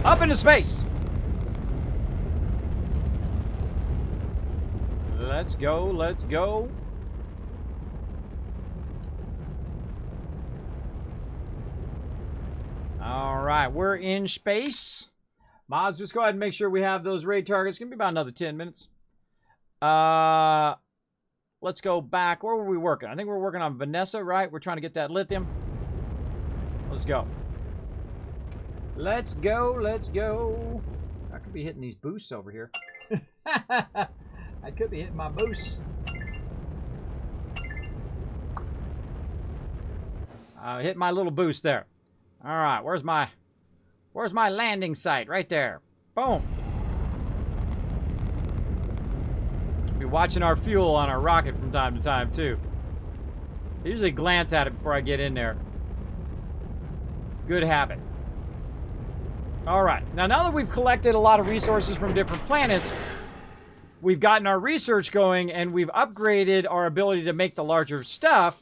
Up into space. Let's go, let's go. All right, we're in space. Mods, just go ahead and make sure we have those raid targets. It's going to be about another 10 minutes. Let's go back. Where were we working? I think we're working on Vanessa, right? We're trying to get that lithium. Let's go. Let's go, let's go. I could be hitting these boosts over here. I could be hitting my boosts. Hit my little boost there. All right, where's my landing site? Right there. Boom. Be watching our fuel on our rocket from time to time too. I usually glance at it before I get in there. Good habit. All right, now that we've collected a lot of resources from different planets, we've gotten our research going and we've upgraded our ability to make the larger stuff.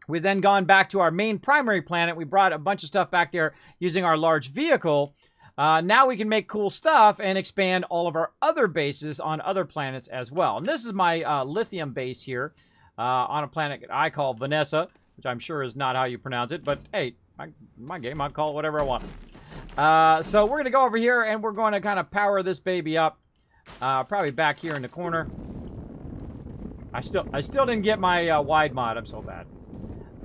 We've then gone back to our main primary planet. We brought a bunch of stuff back there using our large vehicle. Now we can make cool stuff and expand all of our other bases on other planets as well. And this is my lithium base here on a planet I call Vanessa, which I'm sure is not how you pronounce it. But hey, my game, I'll call it whatever I want. So we're going to go over here and we're going to kind of power this baby up. Probably back here in the corner. I still didn't get my wide mod. I'm so bad.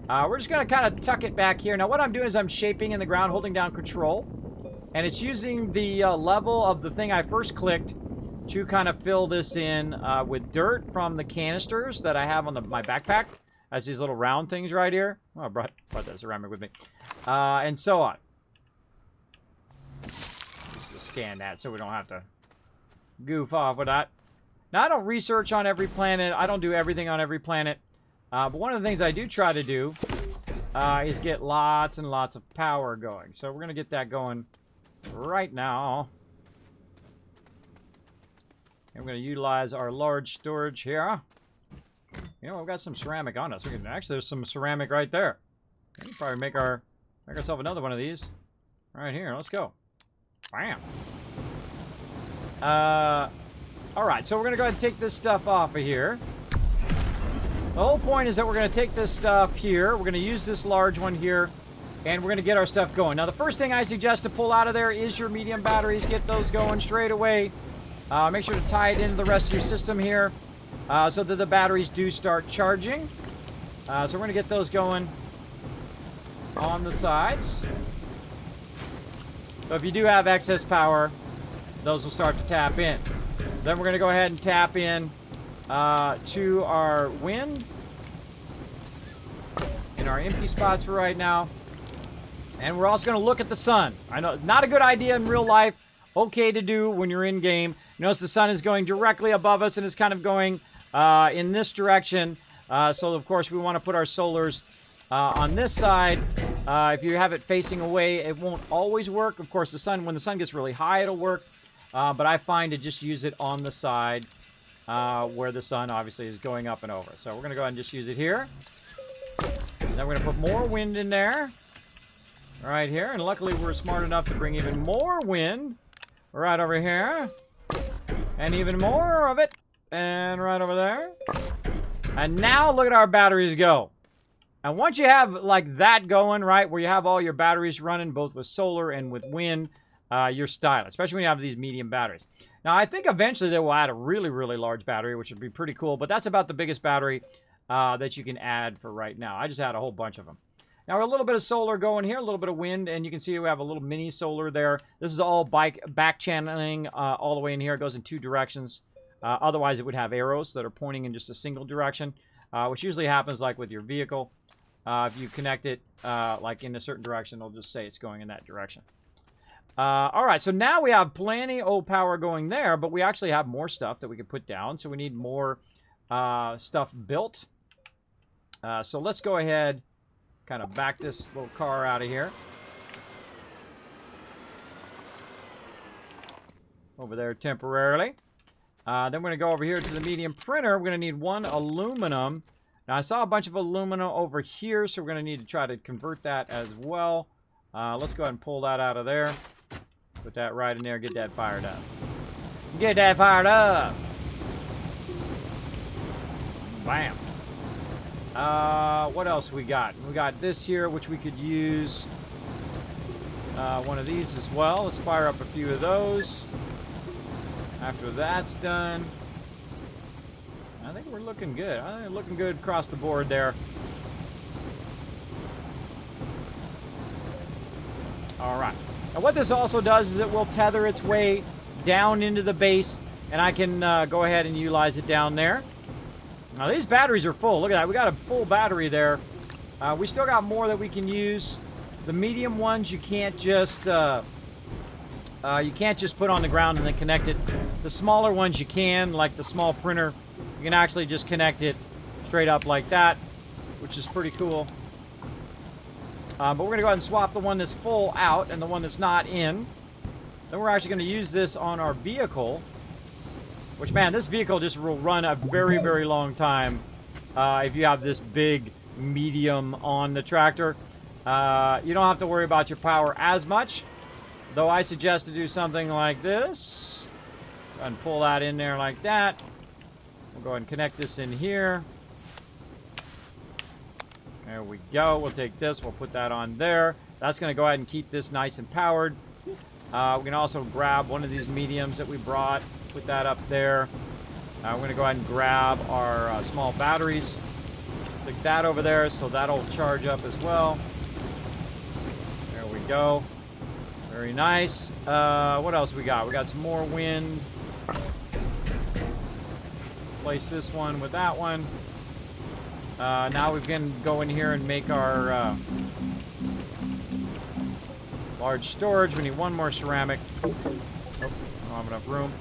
We're just going to kind of tuck it back here. Now what I'm doing is I'm shaping in the ground, holding down control. And it's using the level of the thing I first clicked to kind of fill this in with dirt from the canisters that I have on my backpack. As these little round things right here. Oh, I brought that ceramic with me. And so on. Just scan that so we don't have to goof off with that. Now, I don't research on every planet. I don't do everything on every planet. But one of the things I do try to do is get lots and lots of power going. So we're going to get that going right now. And we're going to utilize our large storage here. You know, we've got some ceramic on us. We can, actually, there's some ceramic right there. We can probably make ourselves another one of these. Right here. Let's go. Bam. Alright, so we're going to go ahead and take this stuff off of here. The whole point is that we're going to take this stuff here. We're going to use this large one here. And we're going to get our stuff going. Now, the first thing I suggest to pull out of there is your medium batteries. Get those going straight away. Make sure to tie it into the rest of your system here. So that the batteries do start charging. So we're going to get those going on the sides. So if you do have excess power, those will start to tap in. Then we're going to go ahead and tap in to our wind in our empty spots for right now. And we're also going to look at the sun. I know, not a good idea in real life. Okay to do when you're in game. Notice the sun is going directly above us and it's kind of going in this direction. So, of course, we want to put our solars on this side. If you have it facing away, it won't always work. Of course, when the sun gets really high, it'll work. But I find to just use it on the side where the sun obviously is going up and over. So we're going to go ahead and just use it here. And then we're going to put more wind in there. Right here. And luckily we're smart enough to bring even more wind right over here. And even more of it. And right over there. And now look at our batteries go. And once you have like that going, right, where you have all your batteries running both with solar and with wind, you're stylish, especially when you have these medium batteries. Now, I think eventually they will add a really, really large battery, which would be pretty cool, but that's about the biggest battery that you can add for right now. I just had a whole bunch of them. Now, a little bit of solar going here, a little bit of wind, and you can see we have a little mini solar there. This is all back channeling all the way in here. It goes in two directions. Otherwise, it would have arrows that are pointing in just a single direction, which usually happens like with your vehicle. If you connect it like in a certain direction, it'll just say it's going in that direction. All right, so now we have plenty of power going there, but we actually have more stuff that we can put down, so we need more stuff built. So let's go ahead, kind of back this little car out of here. Over there temporarily. Then we're going to go over here to the medium printer. We're going to need 1 aluminum. Now, I saw a bunch of aluminum over here, so we're going to need to try to convert that as well. Let's go ahead and pull that out of there. Put that right in there. Get that fired up. Get that fired up! Bam. What else we got? We got this here, which we could use one of these as well. Let's fire up a few of those. After that's done, I think we're looking good. I think we're looking good across the board there. All right. Now what this also does is it will tether its way down into the base, and I can go ahead and utilize it down there. Now these batteries are full. Look at that. We got a full battery there. We still got more that we can use. The medium ones you can't just put on the ground and then connect it. The smaller ones you can, like the small printer, you can actually just connect it straight up like that, which is pretty cool. But we're going to go ahead and swap the one that's full out and the one that's not in. Then we're actually going to use this on our vehicle. Which, man, this vehicle just will run a very, very long time if you have this big medium on the tractor. You don't have to worry about your power as much. Though I suggest to do something like this. Go ahead and pull that in there like that. We'll go ahead and connect this in here. There we go. We'll take this. We'll put that on there. That's going to go ahead and keep this nice and powered. We can also grab one of these mediums that we brought. Put that up there. We're going to go ahead and grab our small batteries. Stick that over there so that'll charge up as well. There we go. Very nice. What else we got? We got some more wind. Place this one with that one. Now we can go in here and make our large storage. We need one more ceramic. Oh, I don't have enough room.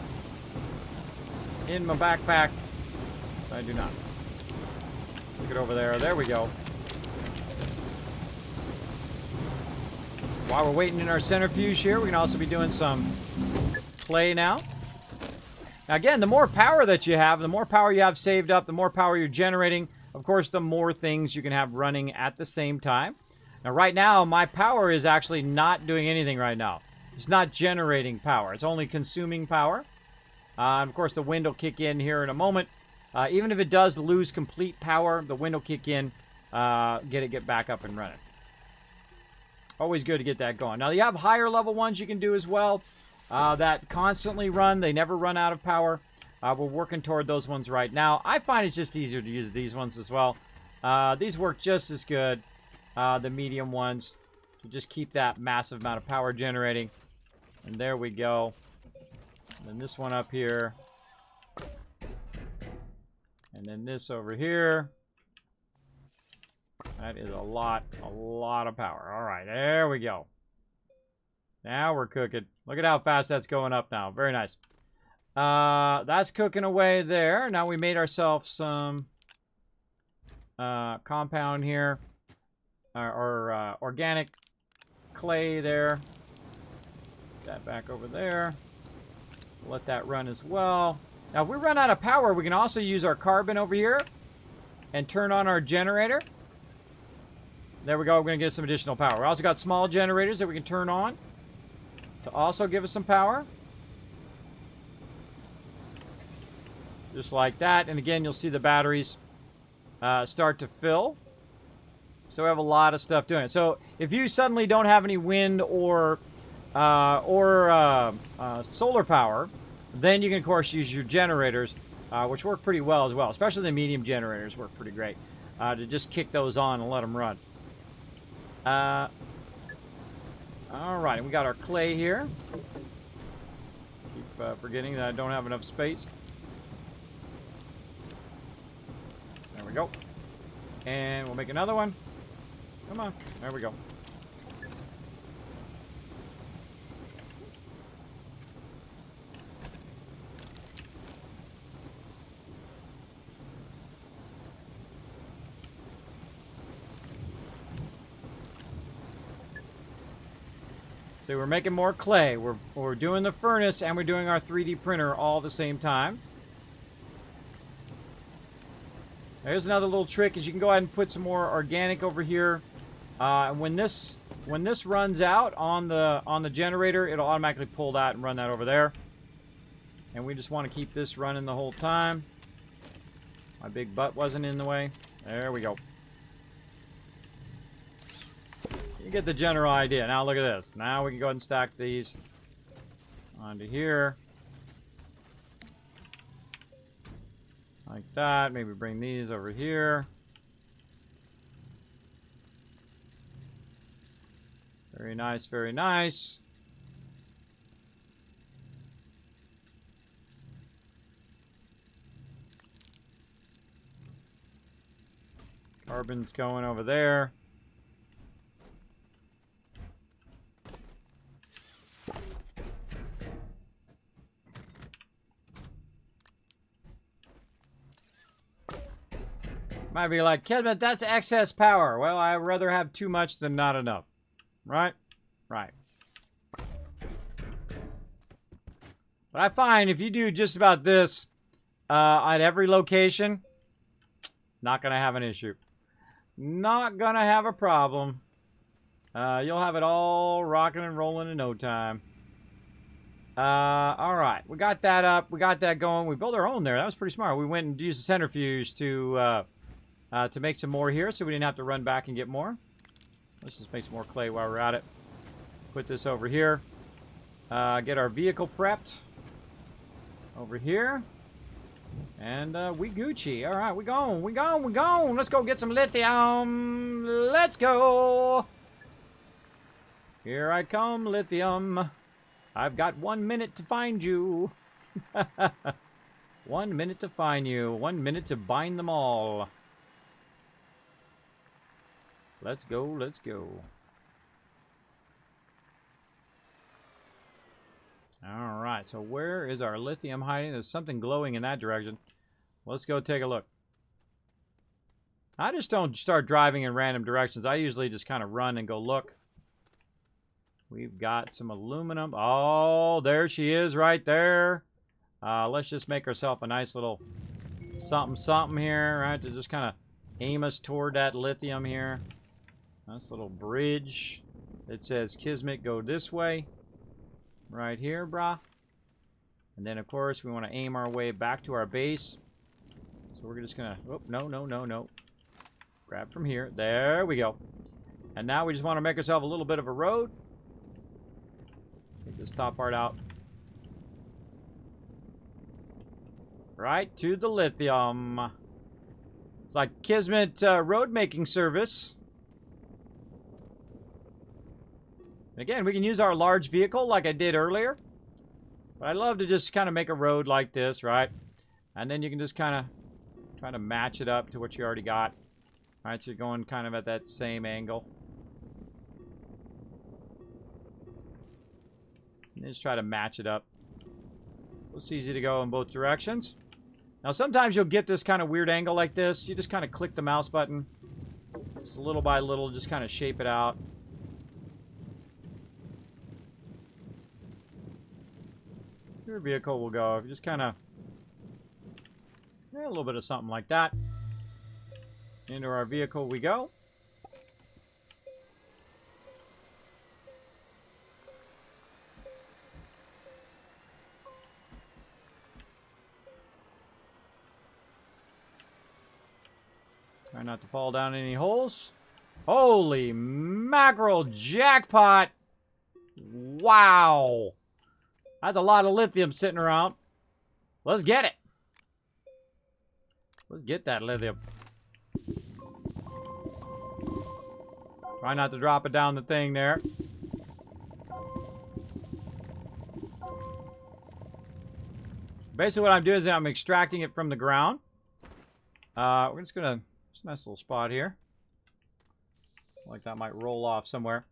In my backpack. I do not. Look it over there. There we go. While we're waiting in our centrifuge here, we can also be doing some clay now. Now again, the more power that you have, the more power you have saved up, the more power you're generating, of course, the more things you can have running at the same time. Now right now, my power is actually not doing anything right now. It's not generating power. It's only consuming power. And of course, the wind will kick in here in a moment. Even if it does lose complete power, the wind will kick in, get back up and running. Always good to get that going. Now, you have higher level ones you can do as well that constantly run. They never run out of power. We're working toward those ones right now. I find it's just easier to use these ones as well. These work just as good, the medium ones, to just keep that massive amount of power generating. And there we go. And then this one up here. And then this over here. That is a lot of power. All right, there we go. Now we're cooking. Look at how fast that's going up now. Very nice. That's cooking away there. Now we made ourselves some compound here. Or organic clay there. Put that back over there. Let that run as well. Now if we run out of power, we can also use our carbon over here and turn on our generator. There we go. We're going to get some additional power. We also got small generators that we can turn on to also give us some power. Just like that. And again, you'll see the batteries start to fill. So we have a lot of stuff doing it. So if you suddenly don't have any wind or solar power, then you can, of course, use your generators, which work pretty well as well. Especially the medium generators work pretty great to just kick those on and let them run. All right, we got our clay here. Keep forgetting that I don't have enough space. There we go. And we'll make another one. Come on. There we go. So we're making more clay. We're doing the furnace and we're doing our 3D printer all at the same time. There's another little trick is you can go ahead and put some more organic over here. And when this runs out on the generator, it'll automatically pull that and run that over there. And we just want to keep this running the whole time. My big butt wasn't in the way. There we go. You get the general idea. Now look at this. Now we can go ahead and stack these onto here. Like that. Maybe bring these over here. Very nice, very nice. Carbon's going over there. Might be like, Kismet, that's excess power. Well, I'd rather have too much than not enough. Right? Right. But I find if you do just about this at every location, not going to have an issue. Not going to have a problem. You'll have it all rocking and rolling in no time. Alright. We got that up. We got that going. We built our own there. That was pretty smart. We went and used the centrifuge to make some more here so we didn't have to run back and get more. Let's just make some more clay while we're at it. Put this over here. Get our vehicle prepped. Over here. And we Gucci. Alright, we gone. We gone. We gone. Let's go get some lithium. Let's go. Here I come, lithium. I've got 1 minute to find you. 1 minute to find you. 1 minute to bind them all. Let's go, let's go. Alright, so where is our lithium hiding? There's something glowing in that direction. Let's go take a look. I just don't start driving in random directions. I usually just kind of run and go look. We've got some aluminum. Oh, there she is right there. Let's just make ourselves a nice little something here, right? To just kind of aim us toward that lithium here. Nice little bridge that says Kismet, go this way. Right here, brah. And then, of course, we want to aim our way back to our base. So we're just going to... Oh, no. Grab from here. There we go. And now we just want to make ourselves a little bit of a road. Take this top part out. Right to the lithium. It's like Kismet road making service. Again, we can use our large vehicle like I did earlier. But I love to just kind of make a road like this, right? And then you can just kind of try to match it up to what you already got. Alright, so you're going kind of at that same angle. And just try to match it up. It's easy to go in both directions. Now sometimes you'll get this kind of weird angle like this. You just kind of click the mouse button. Just little by little, just kind of shape it out. Your vehicle will go. If you just kind of... a little bit of something like that. Into our vehicle we go. Try not to fall down any holes. Holy mackerel jackpot! Wow! That's a lot of lithium sitting around. Let's get it. Let's get that lithium. Try not to drop it down the thing there. Basically what I'm doing is I'm extracting it from the ground. We're just gonna... It's a nice little spot here. Like that might roll off somewhere.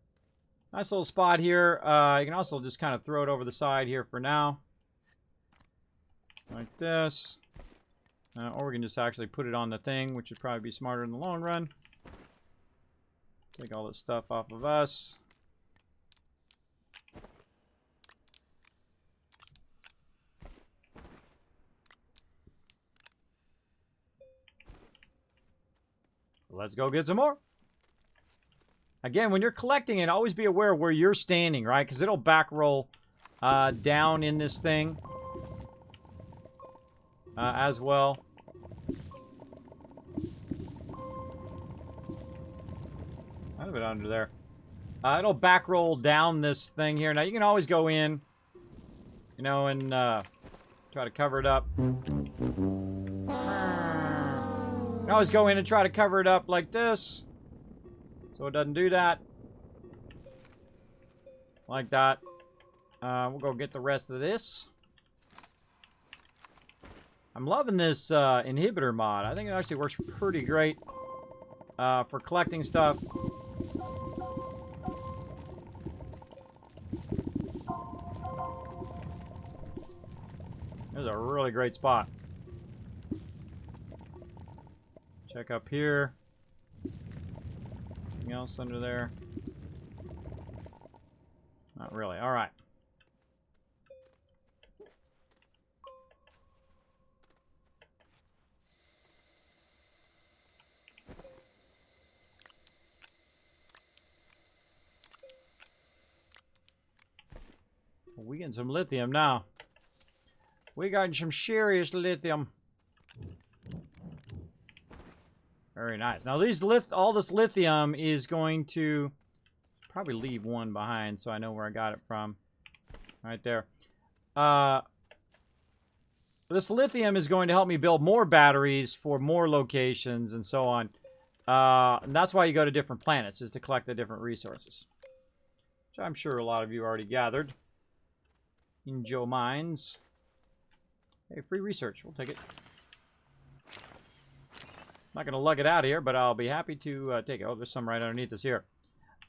Nice little spot here. You can also just kind of throw it over the side here for now. Like this. Or we can just actually put it on the thing, which would probably be smarter in the long run. Take all this stuff off of us. let's go get some more. Again, when you're collecting it, always be aware of where you're standing, right? Because it'll back roll down in this thing as well. Out of it under there. It'll back roll down this thing here. Now, you can always go in, you know, and try to cover it up. You can always go in and try to cover it up like this, so it doesn't do that. Like that. We'll go get the rest of this. I'm loving this inhibitor mod. I think it actually works pretty great for collecting stuff. This is a really great spot. Check up here. Anything else under there? Not really. All right. We getting some lithium now. We got some serious lithium. Very nice. Now all this lithium is going to probably leave one behind, so I know where I got it from. Right there. This lithium is going to help me build more batteries for more locations and so on. And that's why you go to different planets, is to collect the different resources. Which I'm sure a lot of you already gathered. In Joe Mines. Hey, free research. We'll take it. I'm not going to lug it out of here, but I'll be happy to take it. Oh, there's some right underneath us here.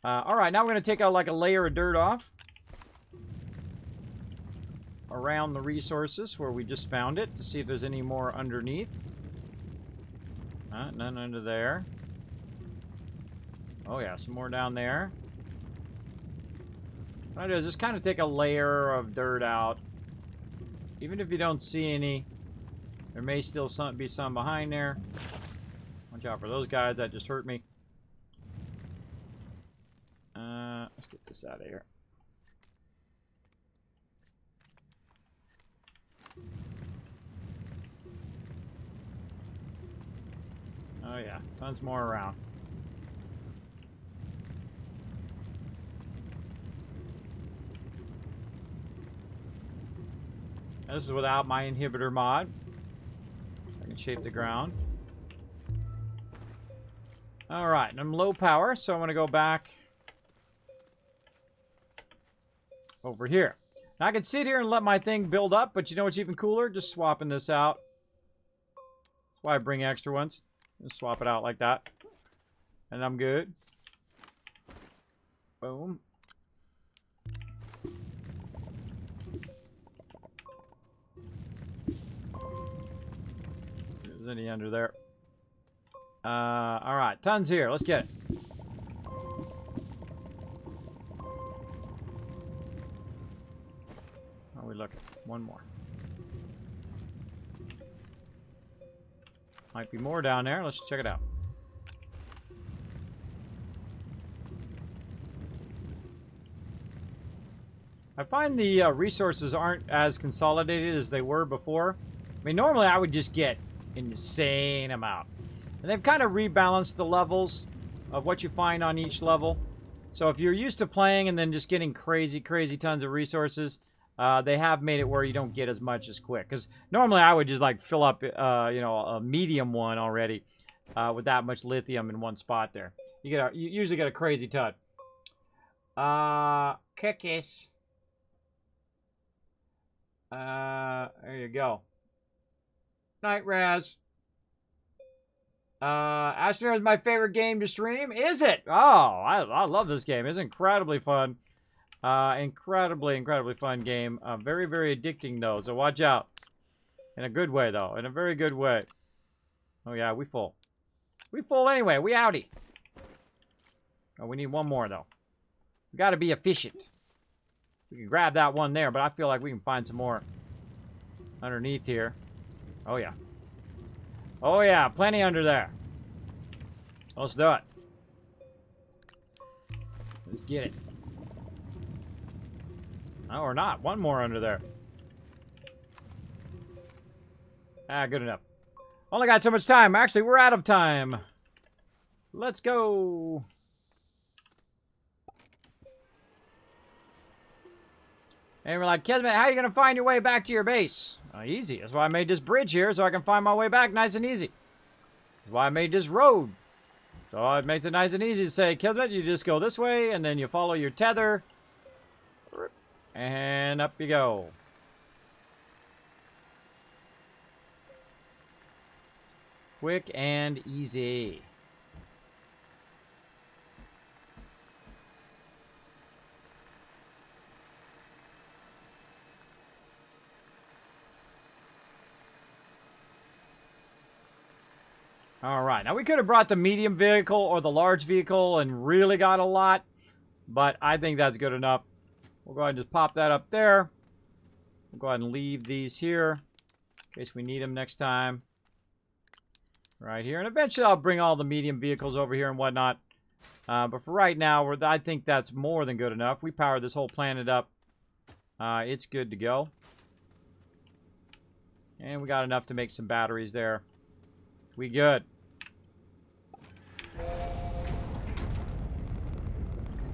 Alright, now we're going to take out like a layer of dirt off. Around the resources where we just found it. To see if there's any more underneath. None under there. Oh yeah, some more down there. What I do is just kind of take a layer of dirt out. Even if you don't see any, there may still be some behind there. Watch out for those guys, that just hurt me. Let's get this out of here. Oh yeah, tons more around. This is without my inhibitor mod. I can shape the ground. Alright, and I'm low power, so I'm going to go back over here. Now I can sit here and let my thing build up, but you know what's even cooler? Just swapping this out. That's why I bring extra ones. Just swap it out like that. And I'm good. Boom. There's any under there. Alright, tons here. Let's get it. How are we looking? One more. Might be more down there. Let's check it out. I find the resources aren't as consolidated as they were before. I mean, normally I would just get an insane amount. And they've kind of rebalanced the levels of what you find on each level. So if you're used to playing and then just getting crazy tons of resources, they have made it where you don't get as much as quick. Because normally I would just like fill up, you know, a medium one already with that much lithium in one spot there. You usually get a crazy ton. Cookies. There you go. Night, Raz. Astroneer is my favorite game to stream. Is it? Oh, I love this game. It's incredibly fun. Incredibly fun game. Very addicting, though, so watch out. In a good way, though. In a very good way. Oh, yeah, we full. We full anyway. We outie. Oh, we need one more, though. We gotta be efficient. We can grab that one there, but I feel like we can find some more underneath here. Oh, yeah. Oh, yeah. Plenty under there. Let's do it. Let's get it. Oh, or not. One more under there. Ah, good enough. Only got so much time. Actually, we're out of time. Let's go. And we're like, Kismet, how are you going to find your way back to your base? Easy. That's why I made this bridge here, so I can find my way back nice and easy. That's why I made this road. So it makes it nice and easy to say, Kismet, you just go this way, and then you follow your tether. And up you go. Quick and easy. All right, now we could have brought the medium vehicle or the large vehicle and really got a lot, but I think that's good enough. We'll go ahead and just pop that up there. We'll go ahead and leave these here in case we need them next time. Right here, and eventually I'll bring all the medium vehicles over here and whatnot. But for right now, I think that's more than good enough. We powered this whole planet up. It's good to go. And we got enough to make some batteries there. We good.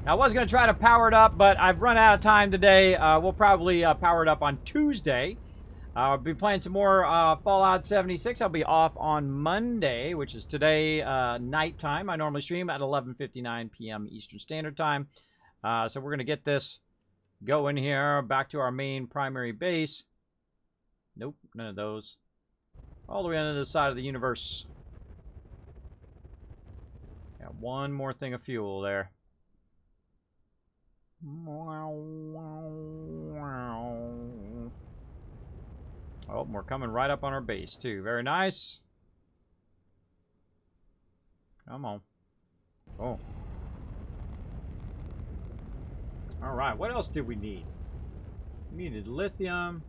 Now, I was going to try to power it up, but I've run out of time today. We'll probably power it up on Tuesday. I'll be playing some more Fallout 76. I'll be off on Monday, which is today nighttime. I normally stream at 11:59 p.m. Eastern Standard Time. So we're going to get this going here back to our main primary base. Nope, none of those. All the way on the side of the universe. Got one more thing of fuel there. Oh, we're coming right up on our base, too. Very nice. Come on. Oh. Alright, what else did we need? We needed lithium.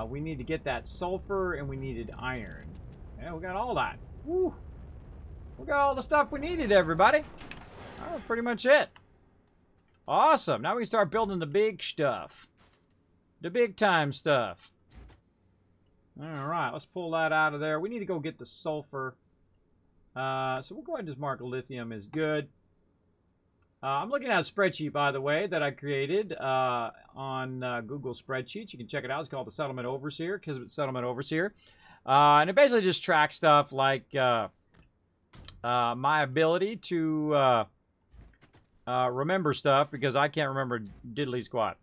We need to get that sulfur, and we needed iron. Yeah, we got all that. Woo! We got all the stuff we needed, everybody. That was pretty much it. Awesome. Now we can start building the big stuff. The big time stuff. Alright, let's pull that out of there. We need to go get the sulfur. So we'll go ahead and just mark lithium as good. I'm looking at a spreadsheet, by the way, that I created on Google Spreadsheets. You can check it out. It's called the Settlement Overseer, Kismet Settlement Overseer. And it basically just tracks stuff like my ability to remember stuff, because I can't remember diddly squat.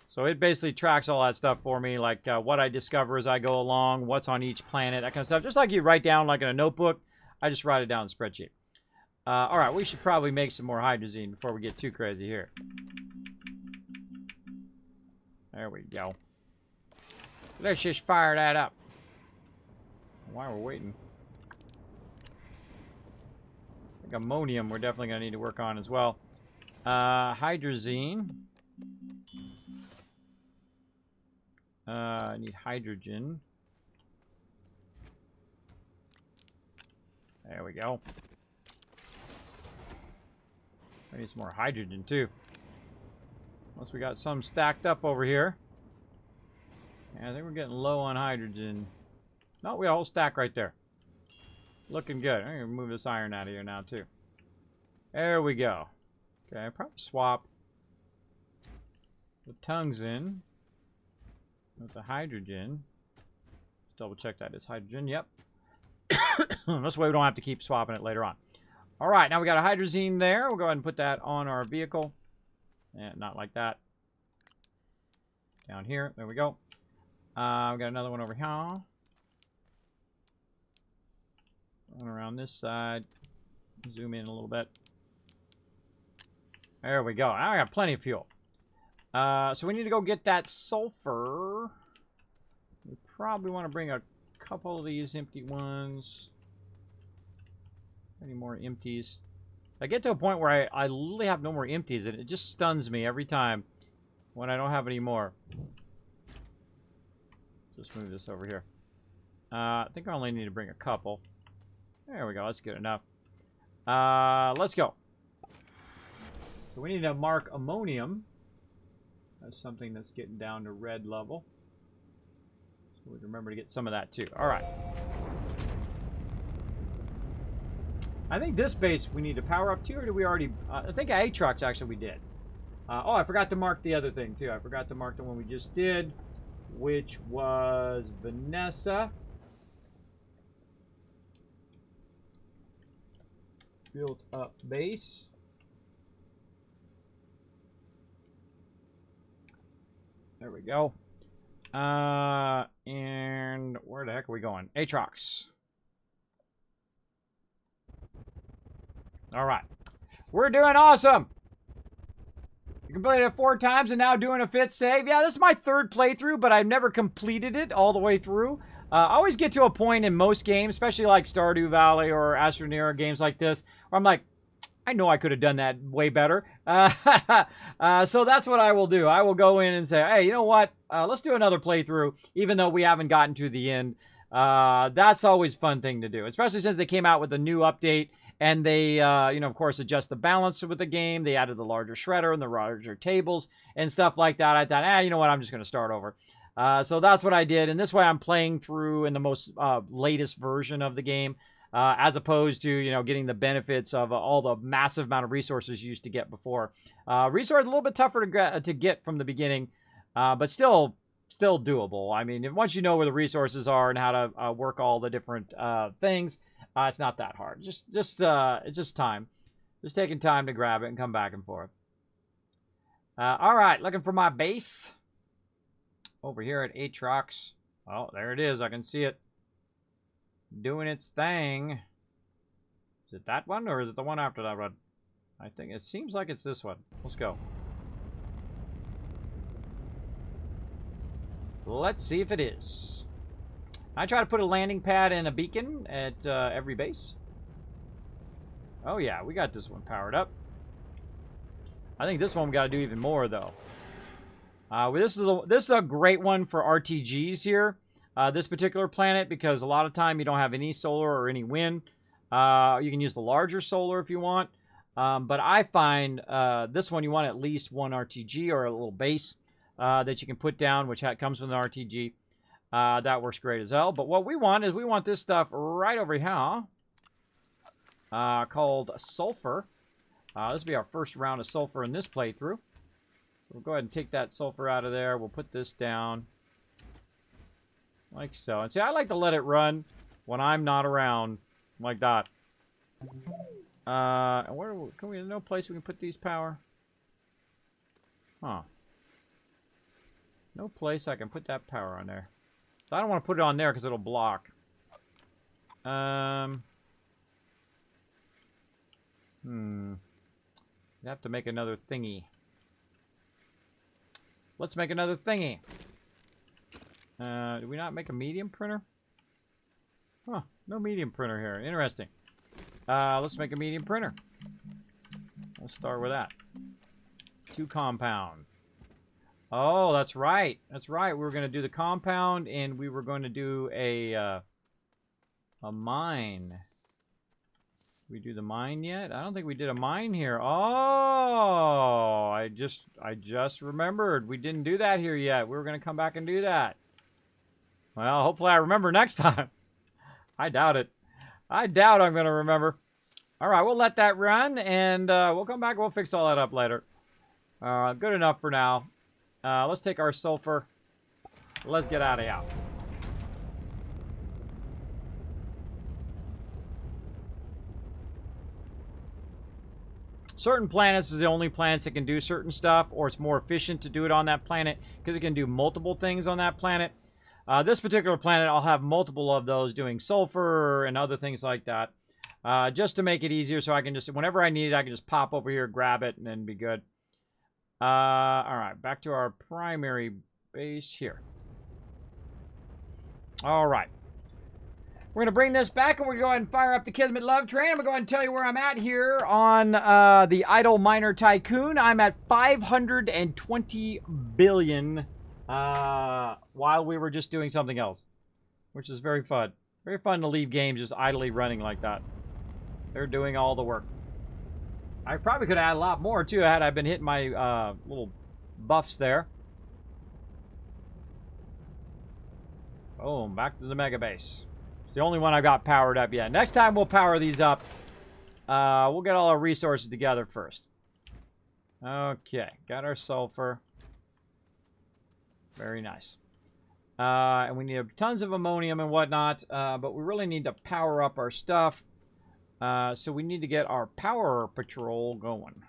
So it basically tracks all that stuff for me, like what I discover as I go along, what's on each planet, that kind of stuff. Just like you write down like in a notebook, I just write it down in a spreadsheet. All right, we should probably make some more hydrazine before we get too crazy here. There we go. Let's just fire that up. While we're waiting. I think ammonium we're definitely going to need to work on as well. Hydrazine. I need hydrogen. There we go. I need some more hydrogen too. Once we got some stacked up over here. Yeah, I think we're getting low on hydrogen. No, we got a whole stack right there. Looking good. I'm going to move this iron out of here now too. There we go. Okay, probably swap the tungsten with the hydrogen. Double check that is hydrogen. Yep. This way we don't have to keep swapping it later on. All right, now we got a hydrazine there. We'll go ahead and put that on our vehicle. And not like that. Down here. There we go. We got another one over here. Going around this side. Zoom in a little bit. There we go. Now I got plenty of fuel. So we need to go get that sulfur. We probably want to bring a couple of these empty ones. Any more empties? I get to a point where I literally have no more empties, and it just stuns me every time when I don't have any more. Just move this over here. I think I only need to bring a couple. There we go. That's good enough. Let's go. So we need to mark ammonium. That's something that's getting down to red level. So we remember to get some of that too. All right. I think this base we need to power up too, or did we already? I think Aatrox actually we did. Oh, I forgot to mark the other thing too. I forgot to mark the one we just did, which was Vanessa. Built up base. There we go. And where the heck are we going? Aatrox. All right. We're doing awesome. You completed it 4 times and now doing a 5th save. Yeah, this is my 3rd playthrough, but I've never completed it all the way through. I always get to a point in most games, especially like Stardew Valley or Astroneer, games like this, where I'm like, I know I could have done that way better. So that's what I will do. I will go in and say, hey, you know what? Let's do another playthrough, even though we haven't gotten to the end. That's always a fun thing to do, especially since they came out with a new update. And they, you know, of course, adjust the balance with the game. They added the larger shredder and the larger tables and stuff like that. I thought, you know what? I'm just going to start over. So that's what I did. And this way I'm playing through in the most latest version of the game, as opposed to, you know, getting the benefits of all the massive amount of resources you used to get before. Resources a little bit tougher to get from the beginning, but still doable. I mean, once you know where the resources are and how to work all the different things, it's not that hard. It's just time. Just taking time to grab it and come back and forth. All right, looking for my base over here at Aatrox. Oh, there it is. I can see it doing its thing. Is it that one or is it the one after that one? I think it seems like it's this one. Let's go. Let's see if it is. I try to put a landing pad and a beacon at every base. Oh yeah, we got this one powered up. I think this one we got to do even more though. This is a great one for RTGs here. This particular planet, because a lot of time you don't have any solar or any wind. You can use the larger solar if you want. But I find this one you want at least one RTG or a little base that you can put down, which comes with an RTG. That works great as well. But what we want is we want this stuff right over here called sulfur. This will be our first round of sulfur in this playthrough. We'll go ahead and take that sulfur out of there. We'll put this down like so. And see, I like to let it run when I'm not around like that. Where can we? There's no place we can put these power. Huh? No place I can put that power on there. So I don't want to put it on there because it'll block. You have to make another thingy. Let's make another thingy. Do we not make a medium printer? Huh, no medium printer here. Interesting. Let's make a medium printer. We'll start with that. 2 compound. Oh, that's right. That's right. We were going to do the compound, and we were going to do a mine. Did we do the mine yet? I don't think we did a mine here. Oh, I just remembered. We didn't do that here yet. We were going to come back and do that. Well, hopefully I remember next time. I doubt it. I doubt I'm going to remember. All right, we'll let that run, and we'll come back and we'll fix all that up later. Good enough for now. Let's take our sulfur. Let's get out of here. Certain planets is the only planets that can do certain stuff, or it's more efficient to do it on that planet because it can do multiple things on that planet. This particular planet, I'll have multiple of those doing sulfur and other things like that. Just to make it easier so I can just, whenever I need it, I can just pop over here, grab it, and then be good. Alright, back to our primary base here. Alright. We're going to bring this back, and we're going to go ahead and fire up the Kismet Love Train. I'm going to go ahead and tell you where I'm at here on the Idle Miner Tycoon. I'm at 520 billion while we were just doing something else, which is very fun. Very fun to leave games just idly running like that. They're doing all the work. I probably could add a lot more, too, had I been hitting my little buffs there. Boom, back to the mega base. It's the only one I got powered up yet. Next time we'll power these up. We'll get all our resources together first. Okay, got our sulfur. Very nice. And we need tons of ammonium and whatnot, but we really need to power up our stuff. So we need to get our power patrol going.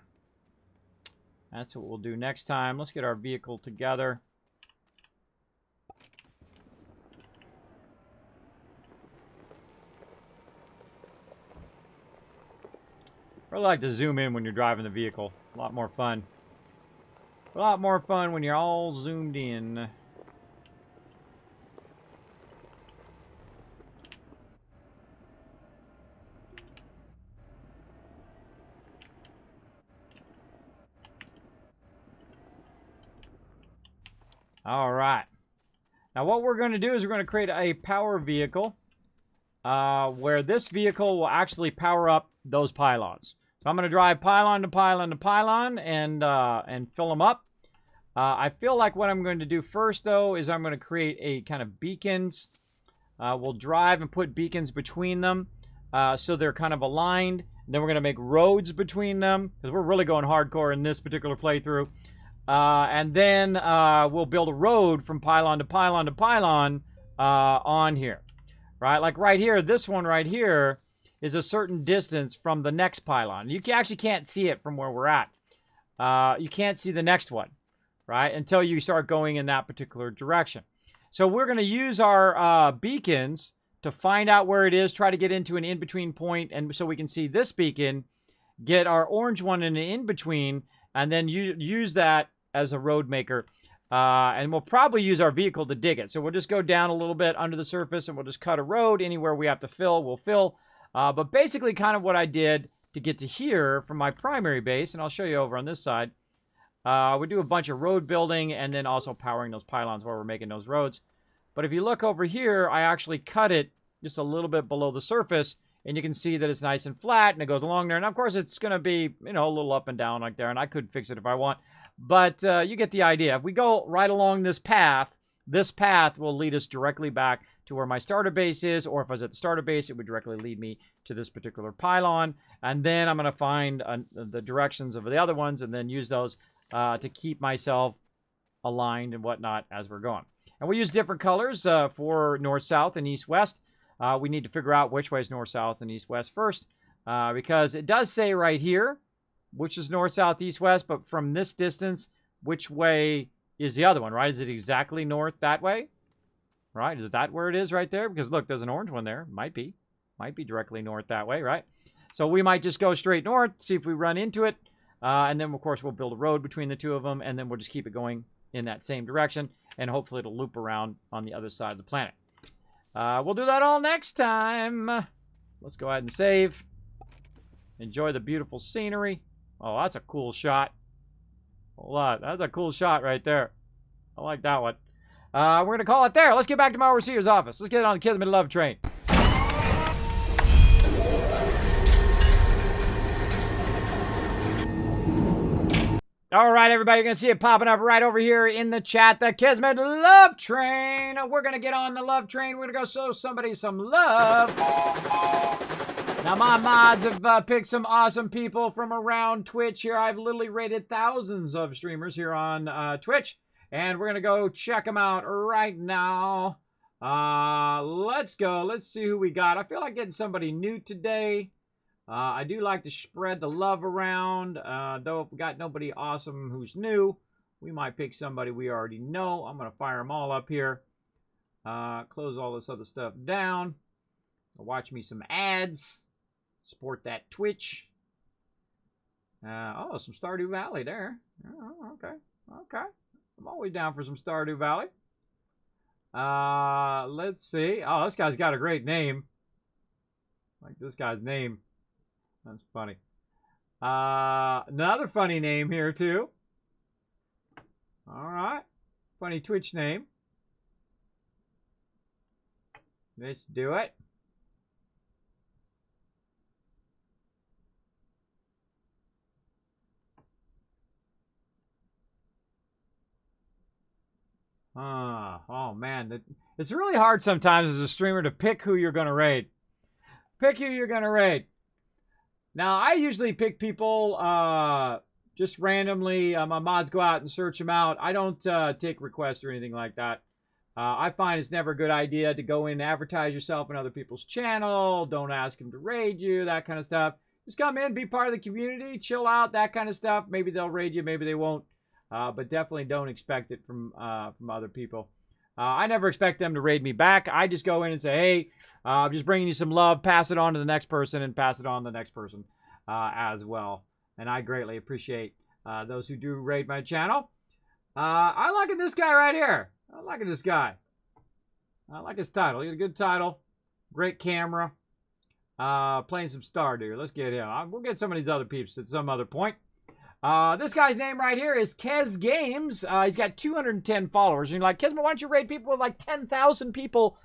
That's what we'll do next time. Let's get our vehicle together. I really like to zoom in when you're driving the vehicle. A lot more fun. A lot more fun when you're all zoomed in. All right. Now what we're going to do is we're going to create a power vehicle where this vehicle will actually power up those pylons. So I'm going to drive pylon to pylon to pylon and fill them up. I feel like what I'm going to do first, though, is I'm going to create a kind of beacons. We'll drive and put beacons between them so they're kind of aligned. And then we're going to make roads between them because we're really going hardcore in this particular playthrough. And then we'll build a road from pylon to pylon to pylon on here. Right? Like right here, this one right here is a certain distance from the next pylon. You actually can't see it from where we're at. You can't see the next one, right? Until you start going in that particular direction. So we're going to use our beacons to find out where it is, try to get into an in-between point, and so we can see this beacon, get our orange one in an in-between, and then use that as a road maker. And we'll probably use our vehicle to dig it. So we'll just go down a little bit under the surface, and we'll just cut a road. Anywhere we have to fill, we'll fill. But basically kind of what I did to get to here from my primary base, and I'll show you over on this side, we do a bunch of road building and then also powering those pylons while we're making those roads. But if you look over here, I actually cut it just a little bit below the surface, and you can see that it's nice and flat, and it goes along there. And of course, it's going to be, you know, a little up and down like there, and I could fix it if I want. But you get the idea. If we go right along this path will lead us directly back to where my starter base is, or if I was at the starter base, it would directly lead me to this particular pylon. And then I'm going to find the directions of the other ones and then use those to keep myself aligned and whatnot as we're going. And we use different colors for north, south, and east, west. We need to figure out which way is north, south, and east, west first, because it does say right here which is north, south, east, west, but from this distance, which way is the other one, right? Is it exactly north that way? Right? Is that where it is right there? Because look, there's an orange one there. Might be directly north that way, right? So we might just go straight north, see if we run into it, and then of course we'll build a road between the two of them, and then we'll just keep it going in that same direction, and hopefully it'll loop around on the other side of the planet. We'll do that all next time. Let's go ahead and save. Enjoy the beautiful scenery. Oh, that's a cool shot. Hold on. That's a cool shot right there. I like that one. We're going to call it there. Let's get back to my overseer's office. Let's get on the Kismet Love Train. All right, everybody, you're going to see it popping up right over here in the chat. The Kismet Love Train. We're going to get on the Love Train. We're going to go show somebody some love. Now, my mods have picked some awesome people from around Twitch here. I've literally rated thousands of streamers here on Twitch. And we're going to go check them out right now. Let's go. Let's see who we got. I feel like getting somebody new today. I do like to spread the love around. Though if we got nobody awesome who's new, we might pick somebody we already know. I'm going to fire them all up here. Close all this other stuff down. Watch me some ads. Support that Twitch. Oh, some Stardew Valley there. Oh, okay. Okay. I'm always down for some Stardew Valley. Let's see. Oh, this guy's got a great name. I like this guy's name. That's funny. Another funny name here, too. All right. Funny Twitch name. Let's do it. Oh man, it's really hard sometimes as a streamer to pick who you're going to raid. Pick who you're going to raid. Now, I usually pick people just randomly. My mods go out and search them out. I don't take requests or anything like that. I find it's never a good idea to go in and advertise yourself in other people's channel. Don't ask them to raid you, that kind of stuff. Just come in, be part of the community, chill out, that kind of stuff. Maybe they'll raid you, maybe they won't. But definitely don't expect it from other people. I never expect them to raid me back. I just go in and say, hey, I'm just bringing you some love. Pass it on to the next person and pass it on to the next person as well. And I greatly appreciate those who do raid my channel. I like this guy right here. I like this guy. I like his title. He has a good title. Great camera. Playing some Stardew. Let's get him. We'll get some of these other peeps at some other point. This guy's name right here is Kez Games. He's got 210 followers. And you're like, Kismet, why don't you raid people with like 10,000 people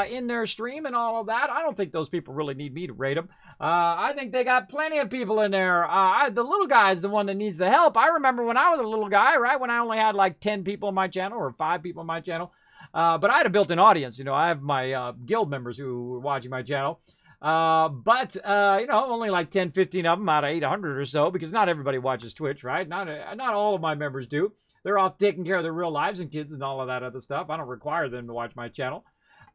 in their stream and all of that? I don't think those people really need me to raid them. I think they got plenty of people in there. The little guy's the one that needs the help. I remember when I was a little guy, right? When I only had like 10 people on my channel or 5 people on my channel. But I had a built-in audience. You know, I have my guild members who were watching my channel. But you know, only like 10, 15 of them out of 800 or so, because not everybody watches Twitch, right? Not all of my members do. They're off taking care of their real lives and kids and all of that other stuff. I don't require them to watch my channel.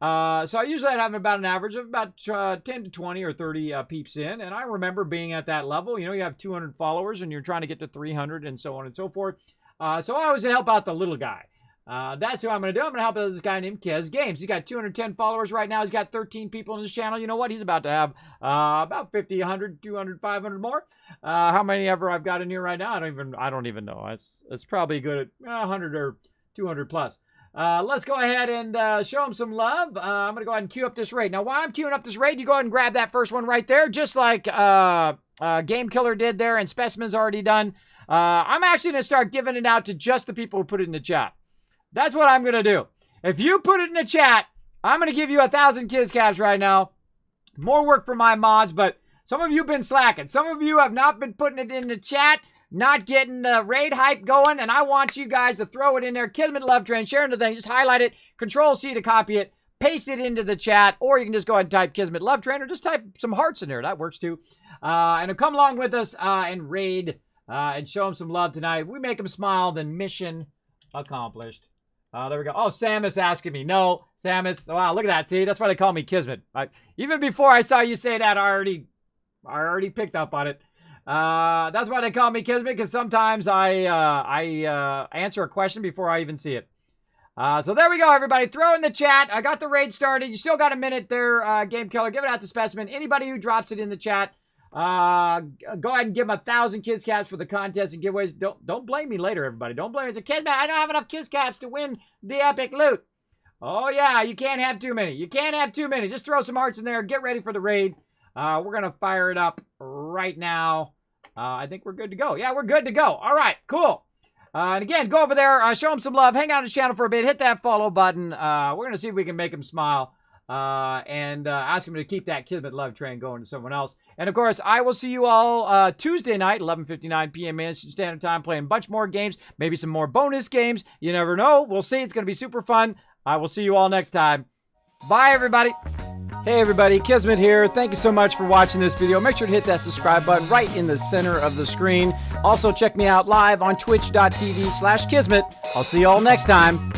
So I usually have about an average of about 10 to 20 or 30 peeps in. And I remember being at that level. You know, you have 200 followers and you're trying to get to 300 and so on and so forth. So I always help out the little guy. That's who I'm going to do. I'm going to help out this guy named Kez Games. He's got 210 followers right now. He's got 13 people on his channel. You know what? He's about to have about 50, 100, 200, 500 more. How many ever I've got in here right now? I don't even know. It's probably good at 100 or 200 plus. Let's go ahead and show him some love. I'm going to go ahead and queue up this raid. Now, while I'm queuing up this raid, you go ahead and grab that first one right there, just like Game Killer did there and Specimen's already done. I'm actually going to start giving it out to just the people who put it in the chat. That's what I'm going to do. If you put it in the chat, I'm going to give you 1,000 Kiz Caps right now. More work for my mods, but some of you have been slacking. Some of you have not been putting it in the chat, not getting the raid hype going, and I want you guys to throw it in there. Kismet Love Train, share the thing. Just highlight it, Control-C to copy it, paste it into the chat, or you can just go ahead and type Kismet Love Train, or just type some hearts in there. That works too. And come along with us and raid and show them some love tonight. If we make them smile, then mission accomplished. There we go. Oh, Samus asking me. No, Samus. Wow, look at that. See, that's why they call me Kismet. Even before I saw you say that, I already picked up on it. That's why they call me Kismet, because sometimes I answer a question before I even see it. So there we go, everybody. Throw in the chat. I got the raid started. You still got a minute there, Game Killer. Give it out to Specimen. Anybody who drops it in the chat, go ahead and give them 1,000 Kiz Caps for the contest and giveaways. Don't blame me later, everybody. Don't blame me. It's a Kismet. I don't have enough Kiz Caps to win the epic loot. Oh, yeah. You can't have too many. You can't have too many. Just throw some hearts in there. Get ready for the raid. We're going to fire it up right now. I think we're good to go. Yeah, we're good to go. All right, cool. And again, go over there, show him some love, hang out on his channel for a bit, hit that follow button. We're going to see if we can make him smile and ask him to keep that Kismet love train going to someone else. And, of course, I will see you all Tuesday night, 11:59 p.m. Eastern Standard Time, playing a bunch more games, maybe some more bonus games. You never know. We'll see. It's going to be super fun. I will see you all next time. Bye, everybody. Hey everybody, Kismet here. Thank you so much for watching this video. Make sure to hit that subscribe button right in the center of the screen. Also check me out live on twitch.tv/Kismet. I'll see you all next time.